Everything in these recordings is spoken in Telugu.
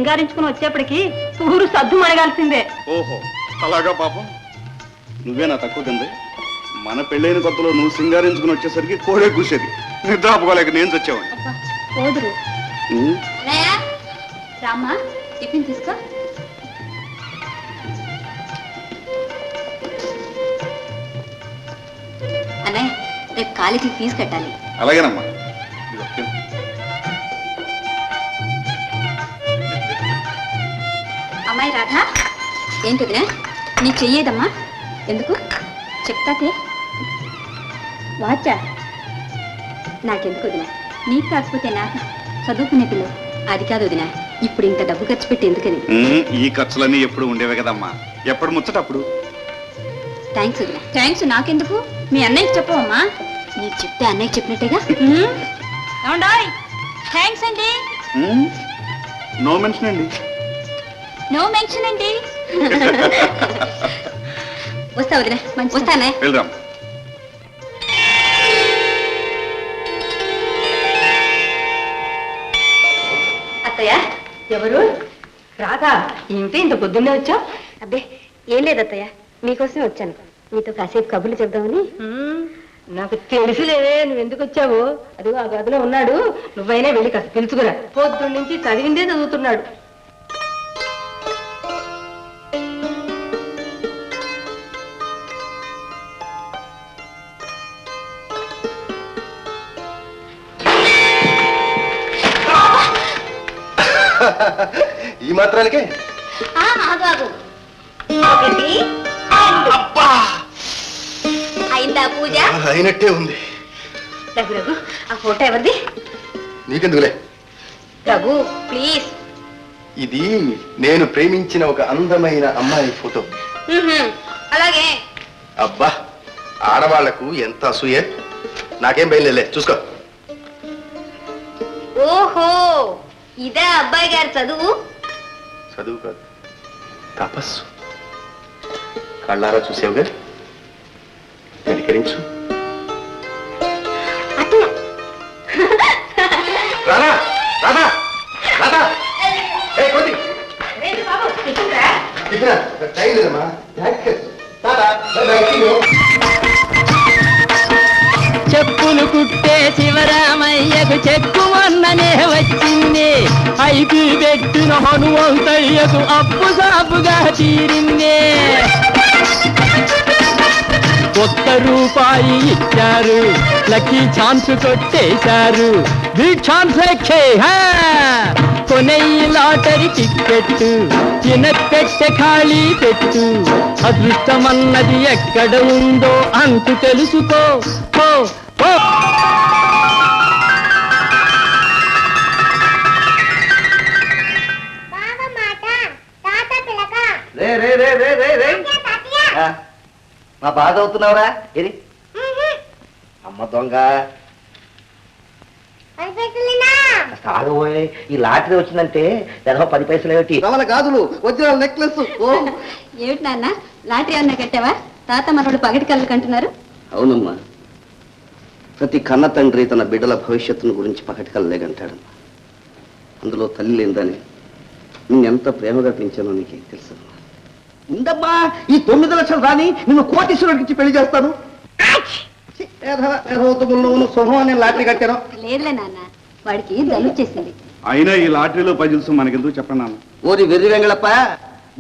సింగారించుకుని వచ్చేప్పటికి ఊరు సద్దు మణగాల్సిందే. ఓహో అలాగా పాపం. నువ్వేనా తక్కువ తింది? మన పెళ్ళైన కొత్తలో నువ్వు సింగారించుకుని వచ్చేసరికి కోడే కూసేది. నిద్ర ఆపుకోలేక నేను చచ్చేవాడిని. పోదురు రామ్మా, టిఫిన్ తీసుకో. అన్నయ్య రేపు కాలేజీకి ఫీజు కట్టాలి. అలాగేనమ్మా. అమ్మాయి రాధా, ఏంటిదిరా నీ చెయ్యేదమ్మా? ఎందుకు చెప్తాతే? వాచా నాకెందుకు వదినా? నీకు కాకపోతే నాకు చదువుకునే పిల్లలు. అది కాదు వదినా, ఇప్పుడు ఇంత డబ్బు ఖర్చు పెట్టి ఎందుకని? ఈ ఖర్చులన్నీ ఎప్పుడు ఉండేవే కదమ్మా, ఎప్పుడు ముచ్చటప్పుడు. థ్యాంక్స్ వదినా. థ్యాంక్స్ నాకెందుకు? మీ అన్నయ్యకి చెప్పవమ్మా. నీకు చెప్తే అన్నయ్యకి చెప్పినట్టేగా. ఏమండాయ్? థ్యాంక్స్ అండి. నో మెన్షన్ అండి. నో మెన్షన్ అండి. వస్తా వదినా. వస్తానే. వెళ్దాం. అత్తయ్య ఎవరు? రాధా, ఏంటి ఇంత పొద్దున్నే వచ్చావు? అబ్బే ఏం లేదత్తయ్య, మీకోసమే వచ్చాను. మీతో కాసేపు కబుర్లు చెప్దామని. నాకు తెలుసులే నువ్వు ఎందుకు వచ్చావో. అదిగో ఆ గదిలో ఉన్నాడు, నువ్వైనా వెళ్ళి కాస్త పిలుచుకురా. పొద్దున్న నుంచి చదివిందే చదువుతున్నాడు. ఈ మాత్రానికే అయిందా పూజ? అయినట్టే ఉంది. రఘు రఘు, ఆ ఫోటో ఎవరిది? నీకెందుకులే. రఘు ప్లీజ్. ఇది నేను ప్రేమించిన ఒక అందమైన అమ్మాయి ఫోటో. అలాగే. అబ్బా, ఆడవాళ్లకు ఎంత అసూయ. నాకేం బయలులే, చూసుకో. ఓహో, ఇదే అబ్బాయి గారి చదువు? చదువు కాదు, తపస్సు. కళ్ళారా చూసావుగా, వెనకరించు. రాధా రాధా రాధా, చెప్పులు కుట్టే శివరామయ్యకు చెక్కు మొన్ననే వచ్చింది. ఐదు పెట్టిన హనుమంతయ్యకు అప్పు సాపుగా తీరింది. ₹1 ఇచ్చారు, లక్కీ ఛాన్స్ కొట్టేశారు. ఛాన్స్ లెక్కే కొనయ్యి లాటరీ టికెట్, తినపెట్టె ఖాళీ పెట్టు. అదృష్టమన్నది ఎక్కడ ఉందో అంతు తెలుసుకో. మా బాధ అవుతున్నావురా? ఇది అమ్మ దొంగ. ఈ లాటరీ వచ్చిందంటే 10 పైసలు ఏమిటి? గాజులు, వజ్రాల నెక్లెస్. ఏమిటి నాన్న, లాటరీ అన్న కట్టావా? తాత మనోడు పగటి కళ్ళు కంటున్నారు. అవునమ్మా, ప్రతి కన్న తండ్రి తన బిడ్డల భవిష్యత్తును గురించి పగటి కళ్ళే కంటాడమ్మా. అందులో తల్లి లేదని నేనెంత ప్రేమగా పెంచానో నీకేం తెలుసమ్మా. ఉందమ్మా, ఈ 9 లక్షలు రాని నిన్ను కోటీశ్వరుడికి ఇచ్చి పెళ్లి చేస్తాను. శుభం లాటరీ కట్టాను. లేదులే నాన్న, వాడికి దలుచేసింది. అయినా ఈ లాటరీలో పజిల్స్ మనకెందుకు చెప్పండి నాన్న. ఓరి వెర్రి వెంగళప్ప,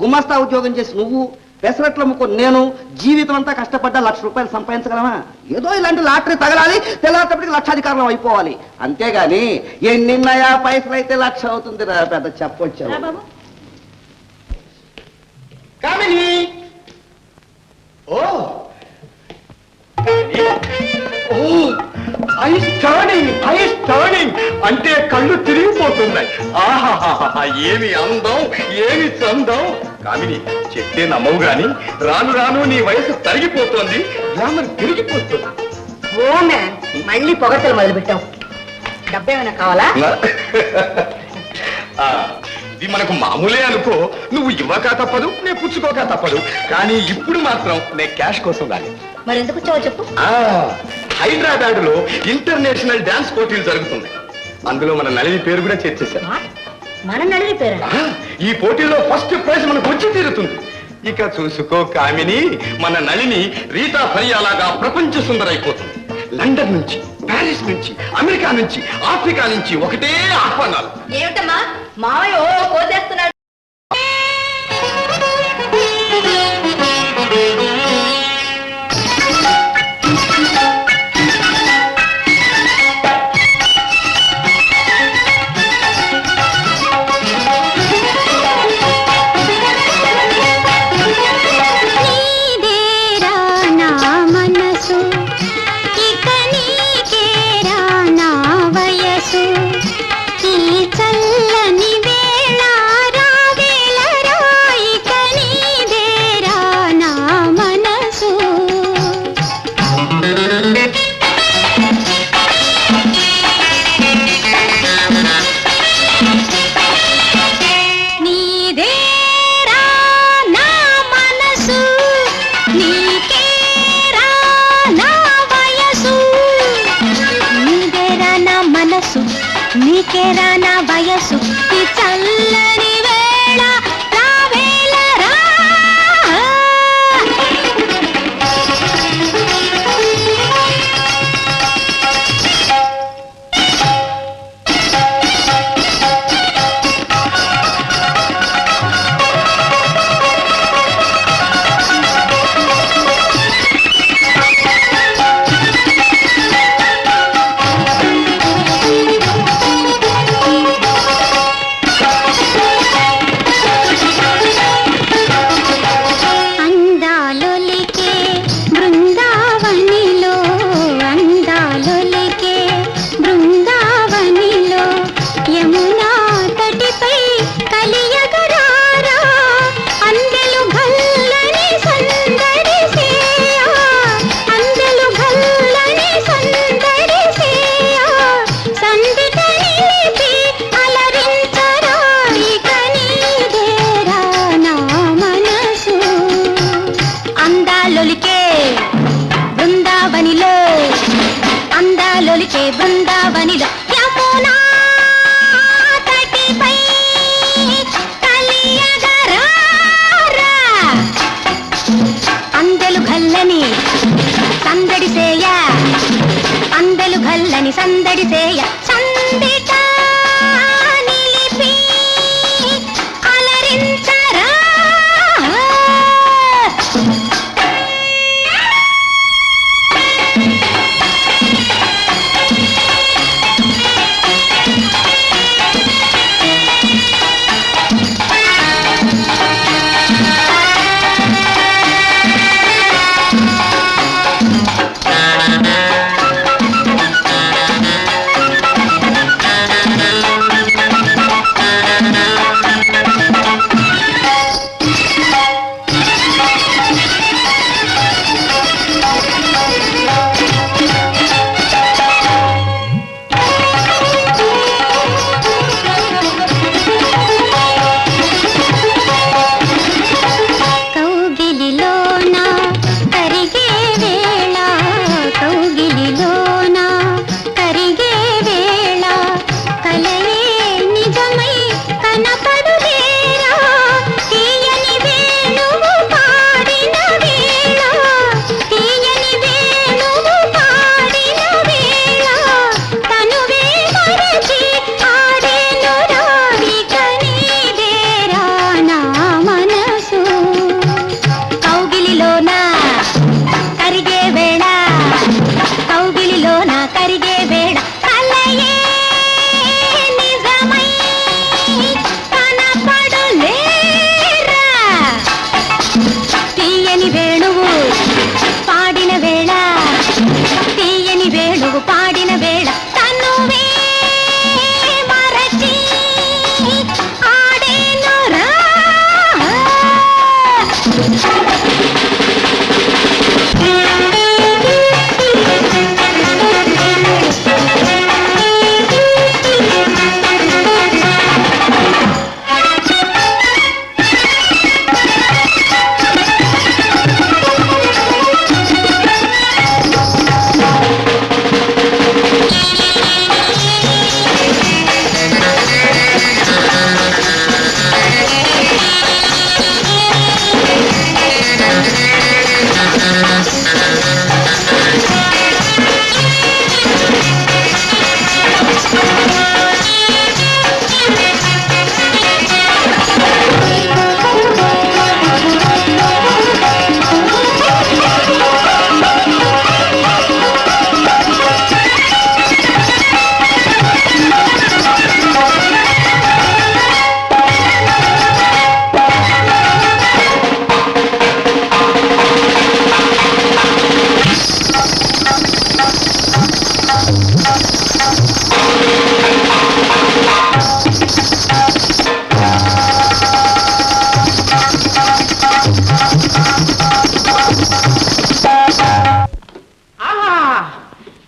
గుమస్తా ఉద్యోగం చేసి నువ్వు, పెసరట్లు అమ్ముకో నేను, జీవితం అంతా కష్టపడ్డా ₹1,00,000 సంపాదించగలమా? ఏదో ఇలాంటి లాటరీ తగలాలి, తెల్లారేపటికి లక్షాధికారులం అయిపోవాలి. అంతేగాని ఎన్నిన్నయా పైసలు అయితే 1,00,000 అవుతుంది రా పెద్ద చెప్పొచ్చా. కామిని, అంటే కళ్ళు తిరిగిపోతున్నాయి. ఆహాహా, ఏమి అందం, ఏమి చందం. కామిని, చెప్తే నమ్మవు గాని రాను రాను నీ వయసు తరిగిపోతోంది, గ్లామర్ తిరిగిపోతుంది. మళ్ళీ పొగట్టలు మొదలు పెట్టావు. డబ్బేమైనా కావాలా? ఇది మనకు మామూలే అనుకో. నువ్వు ఇవ్వక తప్పదు, నేను పుచ్చుకోక తప్పదు. కానీ ఇప్పుడు మాత్రం నేను క్యాష్ కోసం రాలి. మరి ఎందుకు వచ్చావో చెప్పు. హైదరాబాద్ లో ఇంటర్నేషనల్ డాన్స్ పోటీలు జరుగుతున్నాయి. అందులో మన నళిని పేరు కూడా చేర్చేశారు. మన నడిని పేరు ఆ, ఈ పోటీలో ఫస్ట్ ప్రైజ్ మనకు వచ్చి తీరుతుంది. ఇక చూసుకో కామిని, మన నళిని రీటా ఫరియాలాగా ప్రపంచ సుందరైపోతుంది. లండన్ నుంచి, ప్యారిస్ నుంచి, అమెరికా నుంచి, ఆఫ్రికా నుంచి ఒకటే ఆహ్వానాలు. ఏమిటమ్మా మావయ్య ఓ పోసేస్తున్నాడు. నీకేరా నా వయసు ఈ చల్లని వేళ నా వేళరా. అందాలొలికే బృందావనిలో యమునా తటిపై కలియగరారా. అందెలు గల్లని సందడి సేయ, అందెలు గల్లని సందడి సేయ, సందిట నిలిపి అలరించరా.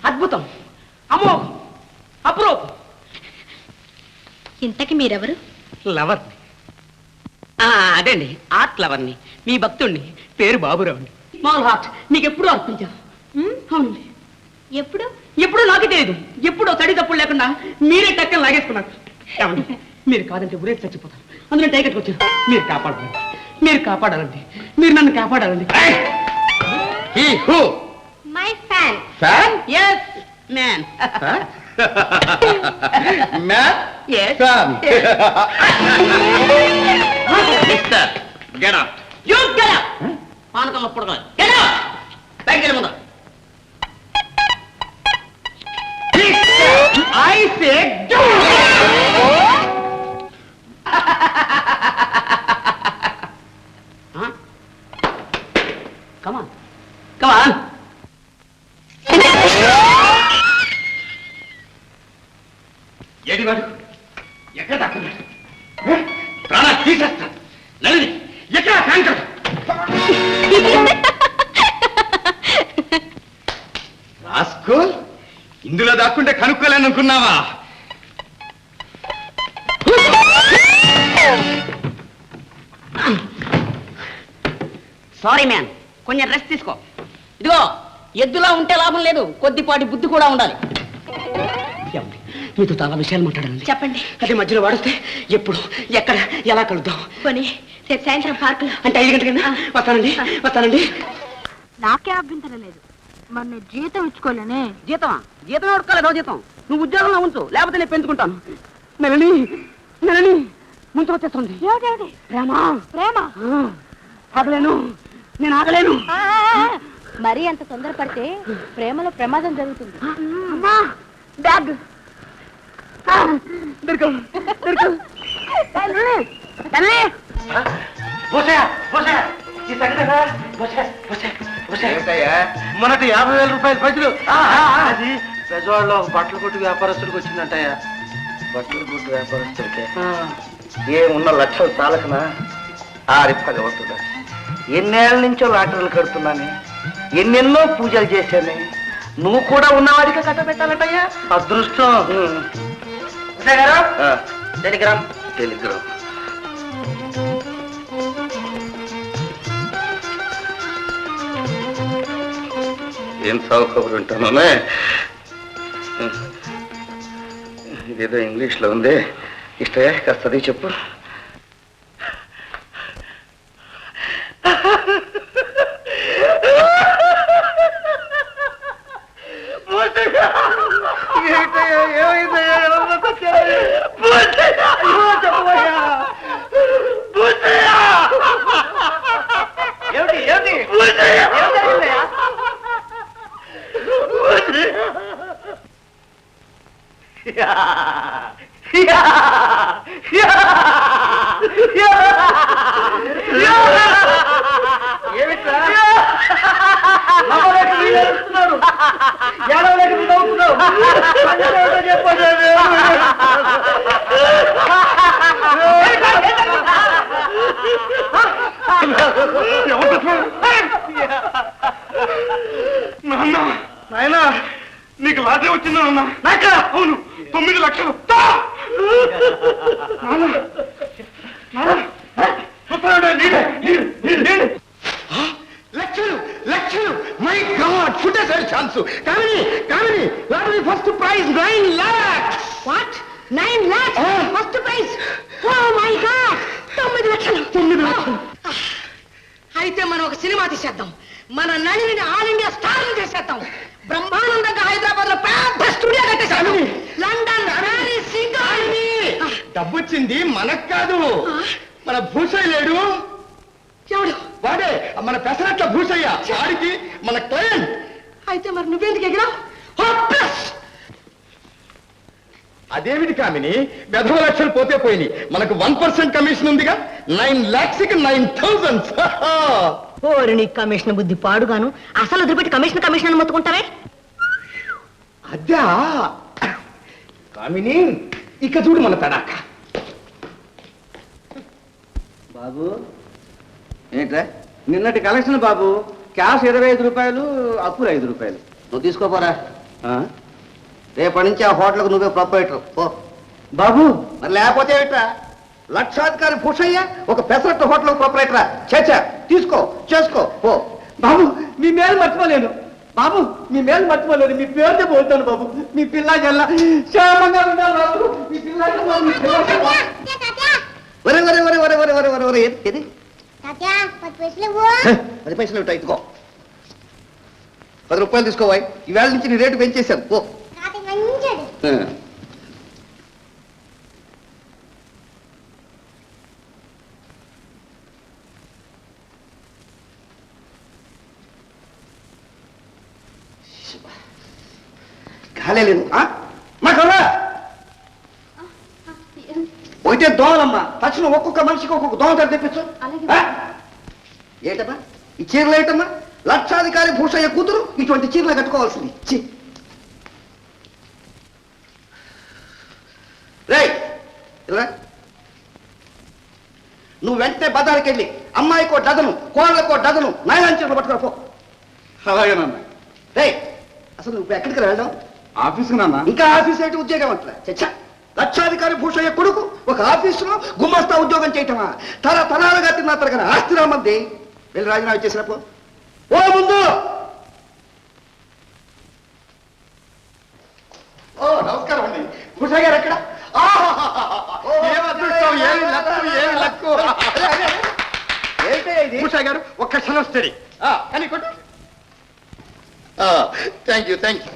అద్భుతం, అమోఘం, అపురూపం. ఇంతకి మీరెవరు? లవర్ని. అదేండి, ఆర్ట్ లవర్ని, మీ భక్తుణ్ణి. పేరు బాబురావు అండి. స్మాల్ హార్ట్ మీకు ఎప్పుడూ అర్పించాను. అవునండి. ఎప్పుడు? ఎప్పుడు నాకు తెలియదు. ఎప్పుడో తడి తప్పుడు లేకుండా మీరే టక్కని లాగేసుకున్నారు. ఏమండి, మీరు కాదంటే ఊరే చచ్చిపోతారు. అందులో టైకెట్కి వచ్చారు. మీరు కాపాడాలండి, మీరు కాపాడాలండి, మీరు నన్ను కాపాడాలండి. My fan. Fan yes man. Man Yes. Fan mister get out. You get up. పానకంలో పుడకలేదు. Get up. బయటికి వెళ్ళి ముందు. I said do. Come on. Come on. ఏడివాడు ఎక్కడ దాక్కున్నాడు? ప్రాణా తీసేస్తా. నలిని ఎక్కడ ఫ్యాంకర్? రాస్కో, ఇందులో దాక్కుంటే కనుక్కోలేనుకున్నావా? సారీ మ్యాన్, కొంచెం రెస్ట్ తీసుకో. ఇదిగో, ఎద్దులా ఉంటే లాభం లేదు, కొద్దిపాటి బుద్ధి కూడా ఉండాలి. ఏమండి, మీతో చాలా విషయాలు మాట్లాడాలి. చెప్పండి. అది మధ్యలో వాడిస్తే ఎప్పుడు ఎక్కడ ఎలా కలుద్దాం? పోనీ రేపు సాయంత్రం పార్కులో. అంటే 5 గంటలకన్నా వస్తానండి. వస్తానండి. నాకే అభ్యంతరం లేదు. మరి నేను జీతం ఇచ్చుకోలేనే. జీతమా? జీతం ఎవడుకోలేదో జీతం. నువ్వు ఉద్యోగంలో ఉంచు, లేకపోతే నేను పెంచుకుంటాను. నెలని నెలని ముందు వచ్చేస్తుంది. ప్రేమ ప్రేమ ఆగలేను, నేను ఆగలేను. మరీ అంత తొందరపడితే ప్రేమలో ప్రమాదం జరుగుతుంది. అమ్మా, బ్యాగ్ దొరకవు దొరకవు. మొన్నటి 50,000 రూపాయలు పైసలు అది పెద్దవాళ్ళు బట్టల కొట్టు వ్యాపారస్తుడికి వచ్చిందంటయ్యా. బట్టల కొట్టు వ్యాపారస్తుడికే ఏమున్న లక్షలు చాలకనా? భగవంతుడా, ఎన్నేళ్ల నుంచో లాటరీలు కడుతున్నాను, ఎన్నెన్నో పూజలు చేశాను. నువ్వు కూడా ఉన్నవాడికి కట్టబెట్టాలంటయ్యా. అదృష్టం. Telegram Telegram. ఏం సాగు కబురు వింటాను. ఇదేదో ఇంగ్లీష్లో ఉంది. ఇష్టయా, కాస్త అది చెప్పు. నాయనా, నీకు లాటరీ వచ్చిందా? అవును, 9 లక్షలు. లక్షలు లక్షలు. మై గాడ్, ఫుటేసారి chance. Kamini Kamini, lottery first prize 9 lakhs. What? 9 lakhs first prize? Oh my god, 9 లక్షలు. 9 లక్షలు. అయితే మనం ఒక సినిమా తీసేద్దాం. మన నడిని ఆల్ ఇండియా స్టార్ చేసేస్తాం. బ్రహ్మానందంగా హైదరాబాద్ లో పెద్ద స్టూడియో కట్టేశాను. London, Paris, Singapore. డబ్బు వచ్చింది మనకు కాదు, మన భూషయ్య లేడు, ఎవడు? వాడే మన పెసరట్ల భూషయ్య, వాడికి మన క్లయింట్. అయితే మరి నువ్వెందుకు ఎగిరావు? అదేమిటి కామిని, 10 లక్షలు పోతే పోయినాయి, మనకు 1% కమిషన్ ఉందిగా. 9 lakhs కి 9,000. ఓరి నీ కమిషన్ బుద్ధి పాడుగాను. అసలు వదిలిపెట్టి కమిషన్ కమిషన్ అని మొత్తుకుంటారే. అద్దా కామిని, ఇక చూడు మన తడాక. బాబు ఏంట్రా నిన్నటి కలెక్షన్ బాబు, క్యాష్ 25 రూపాయలు, అప్పులు 5 రూపాయలు. నువ్వు తీసుకోపోరా. రేపటి నుంచి ఆ హోటల్కు నువ్వే ప్రొపరేటర్ పో. బాబు మరి లేకపోతే ఏమిట్రా, లక్షాధికారి భూషయ్య ఒక పెసరట్టు హోటల్ ప్రొపరేటరా? చేచా తీసుకో, చేసుకో పో. బాబు మీ మేలు మర్చిపోలేను. బాబు మీ మేలు మర్చిపోలేదు. మీ పేరుతో పోతాను బాబు. మీ పిల్ల జల్ల క్షేమంగా ఉండాలి బాబు. మీ పిల్ల ఒరే ఒరే ఒరే ఒరే ఒరే ఒరే ఒరే ఒరే ఏది 10 పైసలు ఉంటాయి, ఇదిగో 10 రూపాయలు తీసుకోవాయి. ఈవేళ నుంచి నీ రేటు పెంచేశాను పో. కాలేదు మాకల్లా ఒకటే దోమలమ్మా. తక్షణ ఒక్కొక్క మనిషికి ఒక్కొక్క దోమ తెర తెప్పించు. ఏంటమ్మా ఈ చీరలు ఏంటమ్మా? లక్షాధికారి భూషయ్య కూతురు ఇటువంటి చీరలు కట్టుకోవాల్సింది. రేయ్ ఇలా నువ్వు వెంటనే బజార్కి వెళ్ళి అమ్మాయికో డజను, కోళ్ళకో డజను నైలాన్ చీరలు పట్టుకురా పో. అలాగేనన్నా. రేయ్ అసలు నువ్వు ఎక్కడికి వెళ్ళడం? ఆఫీస్కి నాన్న. ఇంకా ఆఫీస్ ఏంటి, ఉద్యోగం అంటలే. చచ్చా, లక్షాధికారి భూషయ్య కొడుకు ఒక ఆఫీసులో గుమస్తా ఉద్యోగం చేయటమా? తరాలుగా తిన్న తరగని ఆస్తి రామంది. వెళ్ళి రాజీనామా చేసినప్పు ఓ ముందు. ఓ నమస్కారం అండి, భూషయ్య గారు ఎక్కడ? భూషయ్య గారు ఒక్క క్షణం స్టడీ. కానీ కొట్టు. Thank you thank you.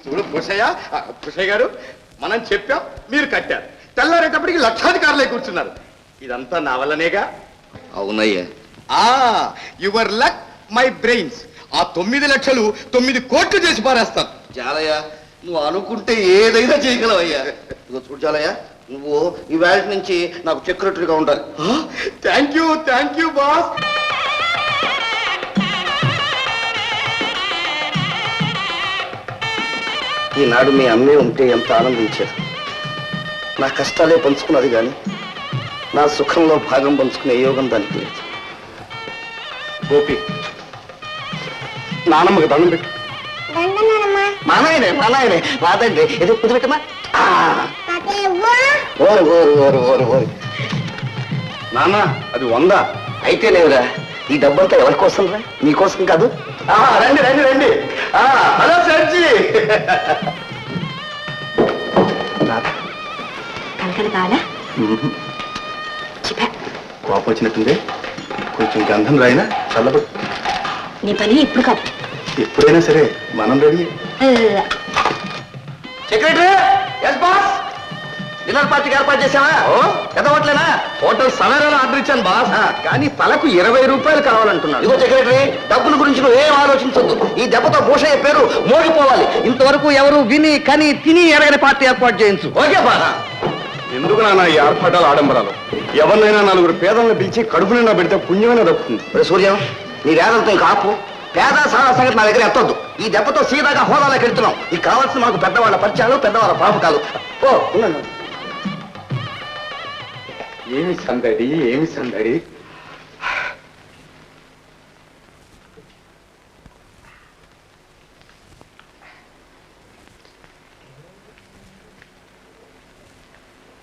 చూడు భూషయ్య గారు, మనం చెప్పాం, మీరు కట్టారు. తెల్లారేటప్పటికి లక్షాధికారులై కూర్చున్నారు. ఇదంతా నా వల్లనేగా. అవునయ్యా. Your luck my brains. ఆ 9 లక్షలు 9 కోట్లు చేసి పారేస్తాను. జాలయ్య నువ్వు అనుకుంటే ఏదైనా చేయగలవయ్యా. ఇదిగో చూడు జాలయ్య, నువ్వు ఈ వేళ నుంచి నాకు సెక్రటరీగా ఉండాలి. Thank you boss. ఈనాడు మీ అమ్మే ఉంటే ఎంత ఆనందించారు. నా కష్టాలే పంచుకున్నది కానీ నా సుఖంలో భాగం పంచుకునే యోగం దానికి లేదు. గోపి, నానమ్మకి దండం పెట్టు. మా నాయనే రాదండి, ఏదో కుది పెట్టమా. ఓరు ఓరు ఓరు ఓరు ఓరు. నాన్న అది 100. అయితే లేవురా, ఈ డబ్బంతా ఎవరి కోసం రా? నీకోసం కాదు. రండి రండి రండి. హలో సర్జీ. కనకన కావాలా? కోపం వచ్చినట్టుంది, కొంచెం గంధం రాయినా చల్లబడు. నీ పని ఇప్పుడు కాదు, ఎప్పుడైనా సరే మనం ready. Secretary, yes boss. Dinner పార్టీకి ఏర్పాటు చేసావా? ఎదవట్లేనా? హోటల్ సవేరాలో ఆర్డర్ ఇచ్చాను బాస్, కానీ తలకు 20 రూపాయలు కావాలంటున్నాడు. ఇదిగో సెక్రటరీ, డబ్బుల గురించి నువ్వు ఏం ఆలోచించొద్దు. ఈ దెబ్బతో భూషయ్య పేరు మోగిపోవాలి. ఇంతవరకు ఎవరు విని కని తిని ఎరగని పార్టీ ఏర్పాటు చేయించు. Okay boss. ఎందుకు నాన్న ఈ ఆర్భాటాలు ఆడంబరాలు? ఎవరినైనా 4 పేదలను పిలిచి కడుపు నిండా పెడితే పుణ్యమైన దక్కుతుంది. సూర్యం, నీ వేదంతో ఇంకా ఆపు. పేద సారా సంగతి నా దగ్గర ఎత్తొద్దు. ఈ దెబ్బతో సీదాగా హోదాలోకి వెళ్తున్నాం. ఇది కావాల్సిన మాకు పెద్దవాళ్ళ పరిచయాలు, పెద్దవాళ్ళ పాపకాలు. ఓ ఉన్నాను. ఏమి సందడి.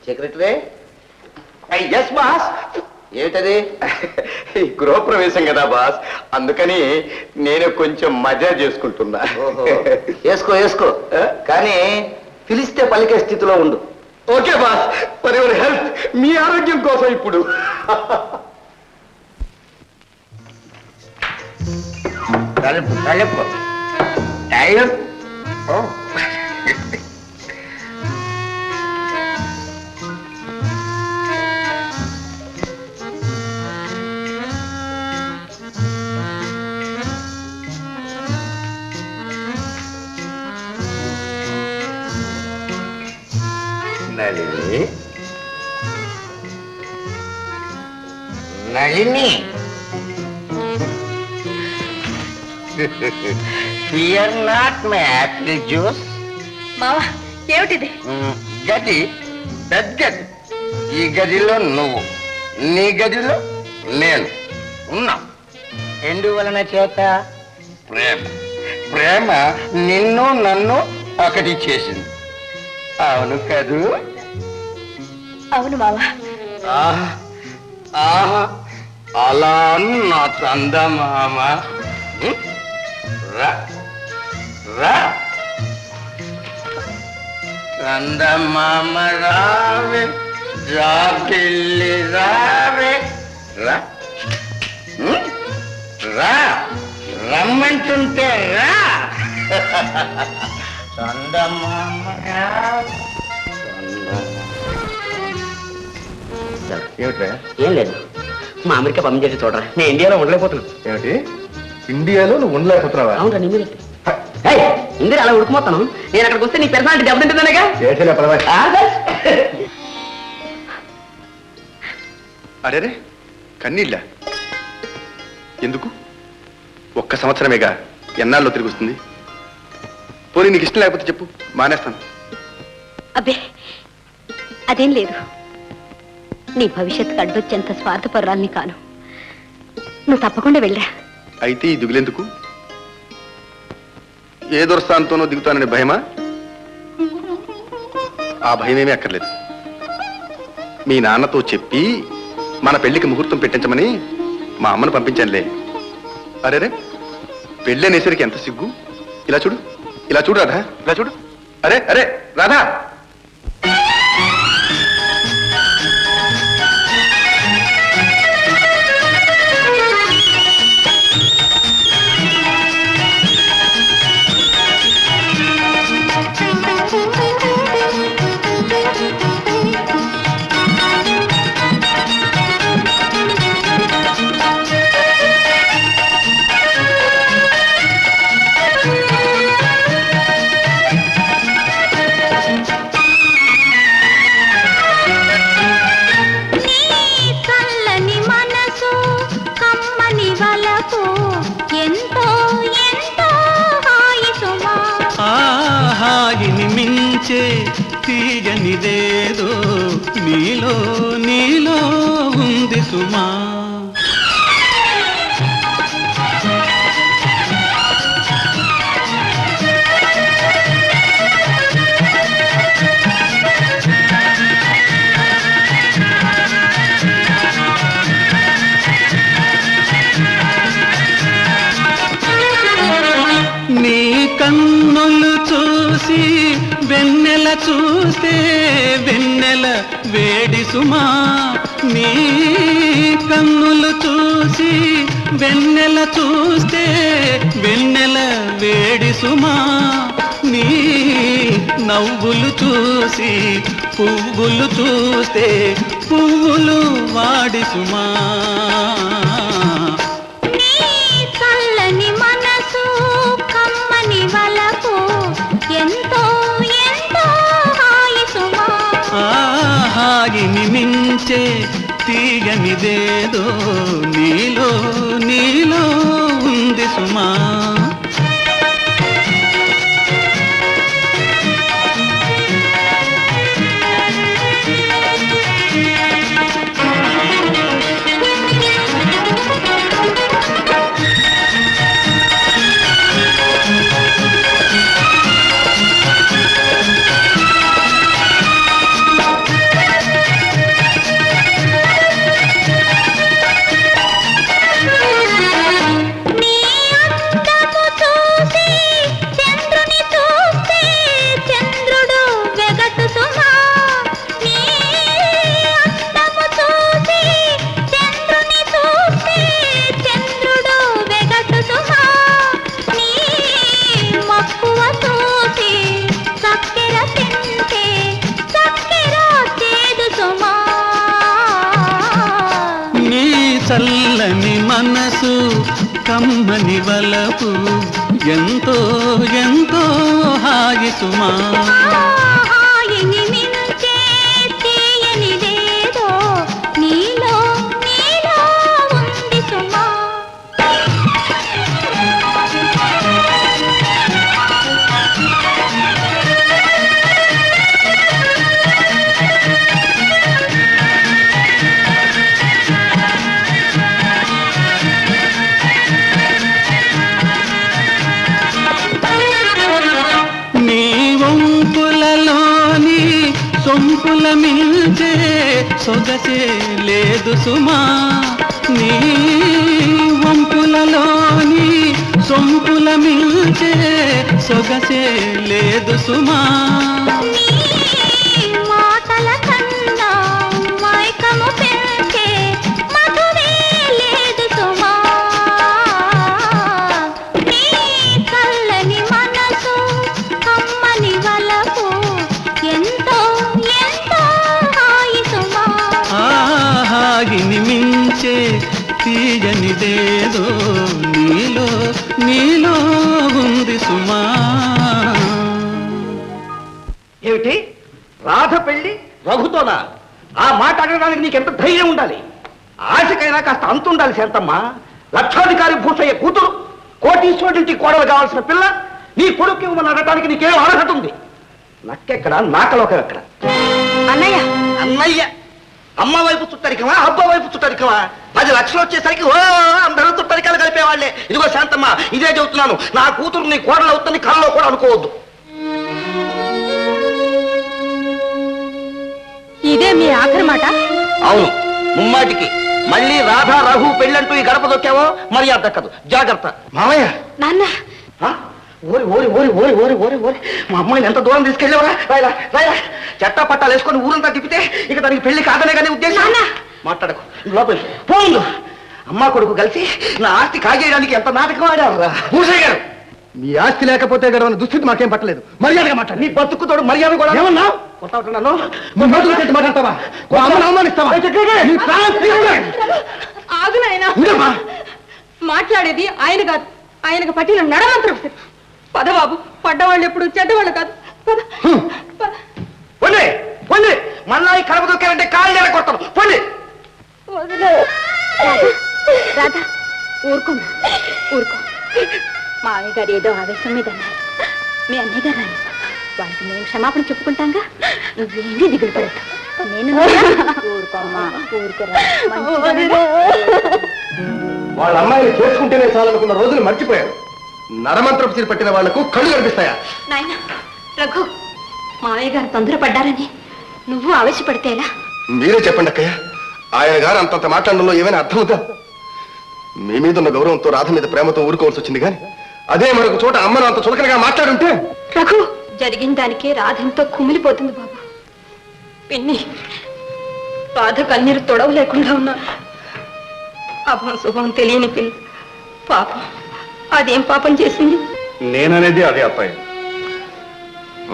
Secretary, yes boss. ఏమిటది? గృహప్రవేశం కదా బాస్, అందుకని నేను కొంచెం మజా చేసుకుంటున్నా. వేసుకో కానీ పిలిస్తే పలికే స్థితిలో ఉండు. Okay boss, for your health, మీ ఆరోగ్యం కోసం ఇప్పుడు. తలుపు తలుపు టైర్ Nalini Nalini fear not my apple juice మావా ఏమిటిది? గది పెద్ద గది. ఈ గదిలో నువ్వు, నీ గదిలో నేను ఉన్నాం. ఎందువలన చేత? ప్రేమ. ప్రేమ నిన్ను నన్ను ఒకటి చేసింది. అవును కదూ? అవును మావా. ఆహా ఆహా అలా నా చందమామ. రా రా చందమామ రావే, రాపిల్లి రావే, రా రా రమ్మంటుంటే రా చందమామ రావే. ఏమిట్రా? ఏం లేదు, మా అమెరికా పంపించేసి చూడరా, నేను ఇండియాలో ఉండలేకపోతున్నాను. ఏమిటి ఇండియాలో నువ్వు ఉండలేకపోతున్నావా? అవునరా, నీ మీద ఇందిరా అలా ఉడుకుపోతాను. నేను అక్కడికి వస్తే నీ పర్సనాలిటీ దెబ్బతింటుందనేగా. అరేరే కన్నీళ్ళ ఎందుకు? ఒక్క సంవత్సరమేగా, ఎన్నాళ్ళు తిరిగి వస్తుంది? పోనీ నీకు ఇష్టం లేకపోతే చెప్పు, మానేస్తాను. అబ్బే అదేం లేదు. నీ భవిష్యత్తుకు అడ్డొచ్చేంత స్వార్థపరురాల్ని కాను. నువ్వు తప్పకుండా వెళ్ళరా. అయితే ఈ దిగులెందుకు? ఏ దురస్థానంతోనో దిగుతానని భయమా? ఆ భయమేమీ అక్కర్లేదు. మీ నాన్నతో చెప్పి మన పెళ్లికి ముహూర్తం పెట్టించమని మా అమ్మను పంపించానులే. అరేరే పెళ్ళి అనేసరికి ఎంత సిగ్గు. ఇలా చూడు, ఇలా చూడు రాధా, ఇలా చూడు. అరే అరే రాధా, తీయనిదేదో నీలో నీలో ఉంది సుమా. నీ కన్నులు చూసి వెన్నెల చూస్తే వెన్నెల వేడి సుమా. నీ కన్నులు చూసి వెన్నెల చూస్తే వెన్నెల వేడి సుమా. నీ నవ్వులు చూసి పువ్వులు చూస్తే పువ్వులు వాడి సుమా. హాయిని మించే తీయనిదేదో నీలో నీలో ఉంది సుమా. నీ వలపు ఎంతో ఎంతో హాయి సుమా. హాయిని మించే తీయనిదేదో నీలో నీలో ఉంది సుమా. నీ వంపులలోని సొంపుల మిల్చే సొగసే లేదు సుమా. నీ వంపులలోని సొంపుల మిల్చే సొగసే లేదు సుమా. నీ మాటల కన్నా మైకము పెంచే మధువే లేదు సుమా. నీ కళ్ళని మనసు కమ్మని వలపు ఎంతో ఎంతో హాయి సుమా. హాయిని మించే తీయనిదేదో నీలో నీలో ఉంది సుమా. ఏమిటి రాధ పెళ్లి రఘుతోనా? ఆ మాట అడగడానికి నీకెంత ధైర్యం ఉండాలి? ఆశకైనా కాస్త అంతుండాలి శాంతమ్మ. లక్షాధికారి భూషయ్య కూతురు, కోటీశ్వరుడింటి కోడలు కావాల్సిన పిల్ల నీ కొడుకు ఇవ్వమని అడగడానికి నీకేం అర్హత ఉంది? నక్కెక్కడ నాకలోకం ఎక్కడ? అన్నయ్య అన్నయ్య అమ్మ వైపు చుట్టరికమా, అబ్బ వైపు చుట్టరికమా? 10 లక్షలు వచ్చేసరికి ఓ అందరూ చుట్టరికాలు కలిపేవాళ్లే. ఇదిగో శాంతమ్మ, ఇదే చెబుతున్నాను, నా కూతురు నీ కోడలు అవుతుంది కళ్ళలో కూడా అనుకోవద్దు. ఇదే మీ ఆఖరి మాట? అవును, ముమ్మాటికి. మళ్ళీ రాధా రఘు పెళ్ళంటూ ఈ గడప దొక్కావో మర్యాద దక్కదు. జాగ్రత్త. మామయ్య. నాన్న ఓరి ఓరి ఓరి ఓరి ఓరి ఓరి ఓరి మా అమ్మాయిని ఎంత దూరం తీసుకెళ్ళేవరా? రాయలా రాయలా చట్టా పట్టాలు వేసుకొని ఊరంతా తిప్పితే ఇక దానికి పెళ్లి కాదనే కానీ ఉద్దేశం. మాట్లాడకు, లోపలి పోండు. అమ్మా కొడుకు కలిసి నా ఆస్తి కాజేయడానికి ఎంత నాటకం ఆడారు. భూషయ్య గారు, మీ ఆస్తి లేకపోతే గడవని దుస్థితి మాకేం పట్టలేదు. మర్యాదగా మాట్లాడు. నీ బతుకుతోడు మర్యాద కూడా ఏమన్నా కొట్టావుతున్నాను. మాట్లాడతావా? అమ్మను అవమానిస్తావా? ఆగు నాయనా. మాట్లాడేది ఆయన కాదు, ఆయనకు పట్టిన నడమంత్రం. పదబాబు, పడ్డవాళ్ళు ఎప్పుడు చెడ్డవాళ్ళు కాదు. పొండి పొండి, మళ్ళా ఈ కడప దొక్కారంటే కాళ్ళు కొడతాను. పొండి. రాధా, ఊరుకోమా, ఊరుకో. మామయ్య గారు ఏదో ఆవేశం మీద అన్నారు. మీ అన్నయ్య గారు రాని వారికి మేము క్షమాపణ చెప్పుకుంటాంగా. నువ్వేమీ దిగులు పడతావు. నేను ఊరుకోమ్మా, ఊరుకోరా. వాళ్ళ అమ్మాయిని చేసుకుంటేనే చాలనుకున్న రోజులు మర్చిపోయారు. నరమంత్రపు చీర పట్టిన వాళ్లకు కళ్ళు కనిపిస్తాయా? నాయన రఘు, మామయ్య గారు తొందరపడ్డారని నువ్వు ఆవేశపడితే ఎలా? మీరే చెప్పండి అక్కయ్య, ఆయన గారు అంతంత మాట్లాడడంలో ఏమైనా అర్థం ఉందా? మీ మీద ఉన్న గౌరవంతో రాధ మీద ప్రేమతో ఊరుకోవాల్సి వచ్చింది కానీ అదే మరొక చోట అమ్మను అంత చులకనగా మాట్లాడుంటే. రఘు, జరిగిన దానికే రాధంతో కుమిలిపోతుంది బాబు. పిన్ని, రాధ కన్నీరు తొడవ లేకుండా ఉన్నారు. అభం శుభం తెలియని పిల్ల పాపం. అదేం పాపం చేసింది? నేననేది అదే అత్తయ్య.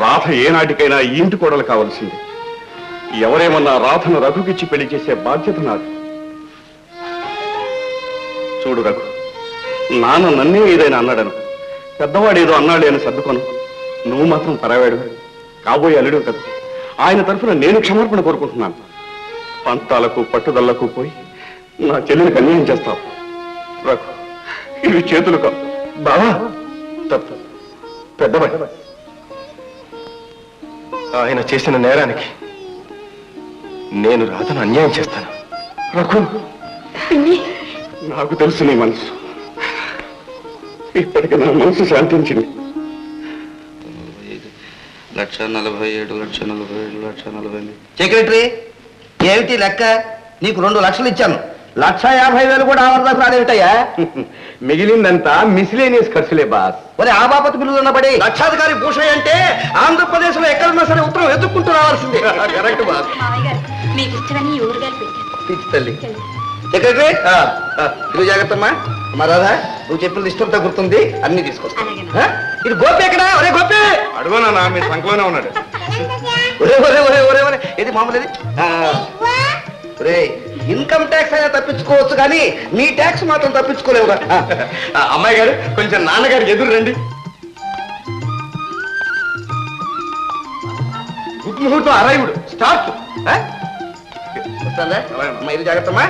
రాధ ఏనాటికైనా ఈ ఇంటి కోడలు కావాల్సింది. ఎవరేమన్నా రాధను రఘుకిచ్చి పెళ్లి చేసే బాధ్యత నాది. చూడు రఘు, నాన్న నన్నే ఏదైనా అన్నాడను, పెద్దవాడు ఏదో అన్నాడే అని సర్దుకోను. నువ్వు మాత్రం పరావాడు, కాబోయే అల్లుడు కదా. ఆయన తరఫున నేను క్షమాపణ కోరుకుంటున్నాను. పంతాలకు పట్టుదలకు పోయి నా చెల్లిని అన్యాయం చేస్తావు రఘు. ఇవి చేతులు కావు. బావా, తప్పు పెద్దవాడు. ఆయన చేసిన నేరానికి నేను రాధను అన్యాయం చేస్తాను. రఘు, నాకు తెలుసు నీ మనసు. ఇప్పటికి నా మనసు శాంతించింది. 1,47,40,40,40,000. సెక్రటరీ, ఏమిటి లెక్క? నీకు 2 లక్షలు ఇచ్చాను, 1,50,000 కూడా ఆవర్దాకు రాలేమిటయ్యా? మిగిలిందంతా మిసిలేనియస్ ఖర్చులే బాస్. మరి ఆ బాపత్ బిల్లు ఉన్నబడి లక్షాధికారి భూషయ్య అంటే ఆంధ్రప్రదేశ్ లో ఎక్కడున్నా సరే ఉత్తరం ఎదుర్కొంటూ రావాల్సిందే. Correct boss. మామయ్య గారు మీకు ఇష్టమని ఊరుగాలు పెట్టారు. పిచ్చి తల్లి. సెక్రటరీ, ఇది జాగ్రత్తమ్మా. అమ్మా రాధా, నువ్వు చెప్పినది ఇష్టంతో గుర్తుంది, అన్ని తీసుకొస్తా. ఇది గోపి ఎక్కడా? ఒరే గోపి! అడుగునా, మీ సంఖ్యలోనే ఉన్నాడు. ఒరే ఒరే ఒరే ఒరే ఒరే, ఇది మామూలు. ఒరే ఇన్కమ్ ట్యాక్స్ అయినా తప్పించుకోవచ్చు కానీ నీ ట్యాక్స్ మాత్రం తప్పించుకోలేవుగా. అమ్మాయి గారు కొంచెం నాన్నగారికి ఎదురు రండి. గుడ్ ముహూర్తం అరైవుడు స్టార్ట్. వస్తుందా అమ్మా, ఇది జాగ్రత్తమ్మా.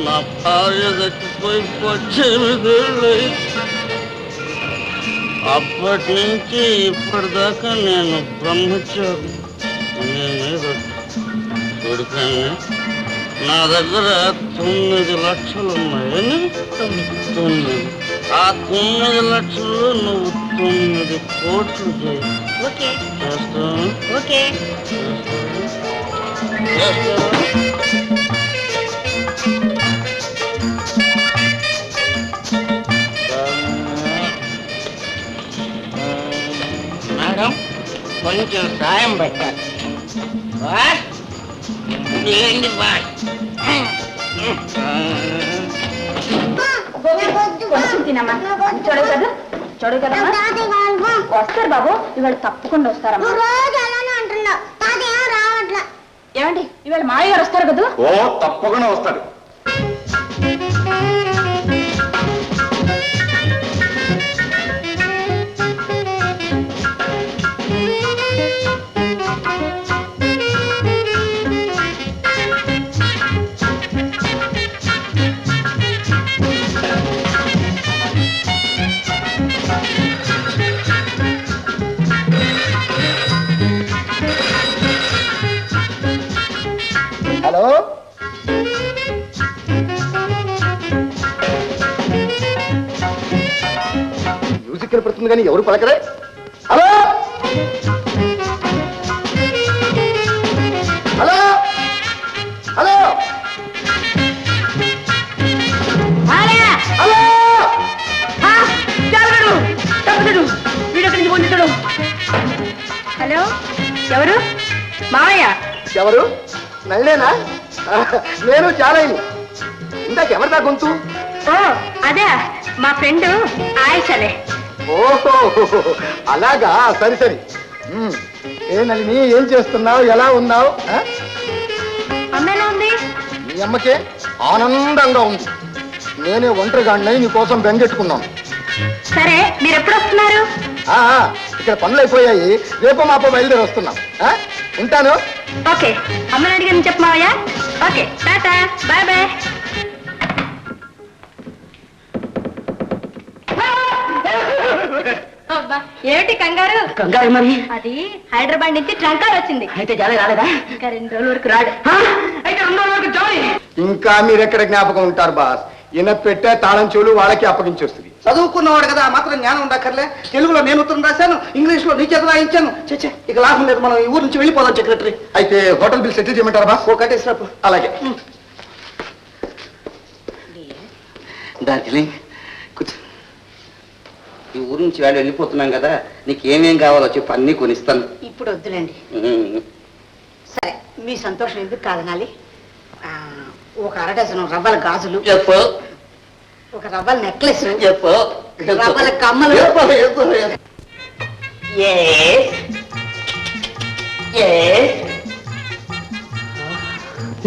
నా భార్య చచ్చిపోయి 18 ఏళ్ళు. అప్పటి నుంచి ఇప్పటిదాకా నేను బ్రహ్మచారి. చూడుకాన్ని నా దగ్గర 9 లక్షలు ఉన్నాయని 9. ఆ 9 లక్షలు నువ్వు 9 కోట్లు చేయి. చేస్తావా? చేస్తావా? మేడం కొంచెం సాయం పెట్టాలి. ఏంటి బాయ్? చూడవు కదా వస్తారు బాబు, ఇవాళ తప్పకుండా వస్తారమ్మా. ఏమండి ఇవాళ మావయ్య గారు వస్తారు కదా? ఓ తప్పకుండా వస్తాడు. హలో, మ్యూజిక్ కనపడుతుంది కానీ ఎవరు పలకరే. హలో హలో హలో హలో ఎవరు? మావయ్య. ఎవరు? నల్లేనా? నేను చాలైని. ఇందాక ఎవరిదా గొంతు? ఓ అదే మా ఫ్రెండ్ ఆయిషలే. ఓహో అలాగా, సరి సరి. ఏ నలిని, ఏం చేస్తున్నావు? ఎలా ఉన్నావు? అమ్మ ఎలా ఉంది? మీ అమ్మకే ఆనందంగా ఉంది. నేనే ఒంటరిగాడినై నీ కోసం బెంగెట్టుకున్నాను. సరే మీరు ఎప్పుడు వస్తున్నారు? ఇక్కడ పనులు అయిపోయాయి, రేపు మాపో బయలుదేరి వస్తున్నాం. ఉంటాను. ఓకే, అమ్మని అడిగాను చెప్పు మావయ్య. Okay tata, bye bye. ఏమిటి కంగారు? కంగారు మరి. అది హైదరాబాద్ నుంచి ట్రంకాలు వచ్చింది. అయితే జాలి రాలేదా? ఇంకా 2 రోజుల వరకు రాడు. అయితే 2 రోజుల వరకు జాలి. ఇంకా మీరెక్కడ జ్ఞాపకం ఉంటారు బాస్? ఈయన పెట్టే తాళం చెవులు వాళ్ళకి అప్పగించొస్తుంది. చదువుకున్నవాడు కదా, మాత్రం జ్ఞానం ఉండక్కర్లే. తెలుగులో నేను ఉత్తరం రాశాను, ఇంగ్లీష్ లో నీ చేత రాయించాను. చచ్చే, ఇక లాభం లేదు, మనం ఈ ఊరు నుంచి వెళ్ళిపోదాం సెక్రటరీ. అయితే హోటల్ బిల్ సెటిల్ చేయమంటారా బాస్? ఓ కట్టేసినప్పుడు అలాగే. డార్జిలింగ్ కూర్చో. ఈ ఊరు నుంచి వాళ్ళు వెళ్ళిపోతున్నాం కదా, నీకు ఏమేం కావాలో చెప్పు, అన్నీ కొనిస్తాను. ఇప్పుడు వద్దులేండి. సరే, మీ సంతోషం ఎందుకు కాదనాలి. ఒక 1/2 డజను రవ్వల గాజులు, చెప్పు. ఒక రవ్వల నెక్లెస్, చెప్పు. రవ్వల కమ్మలు.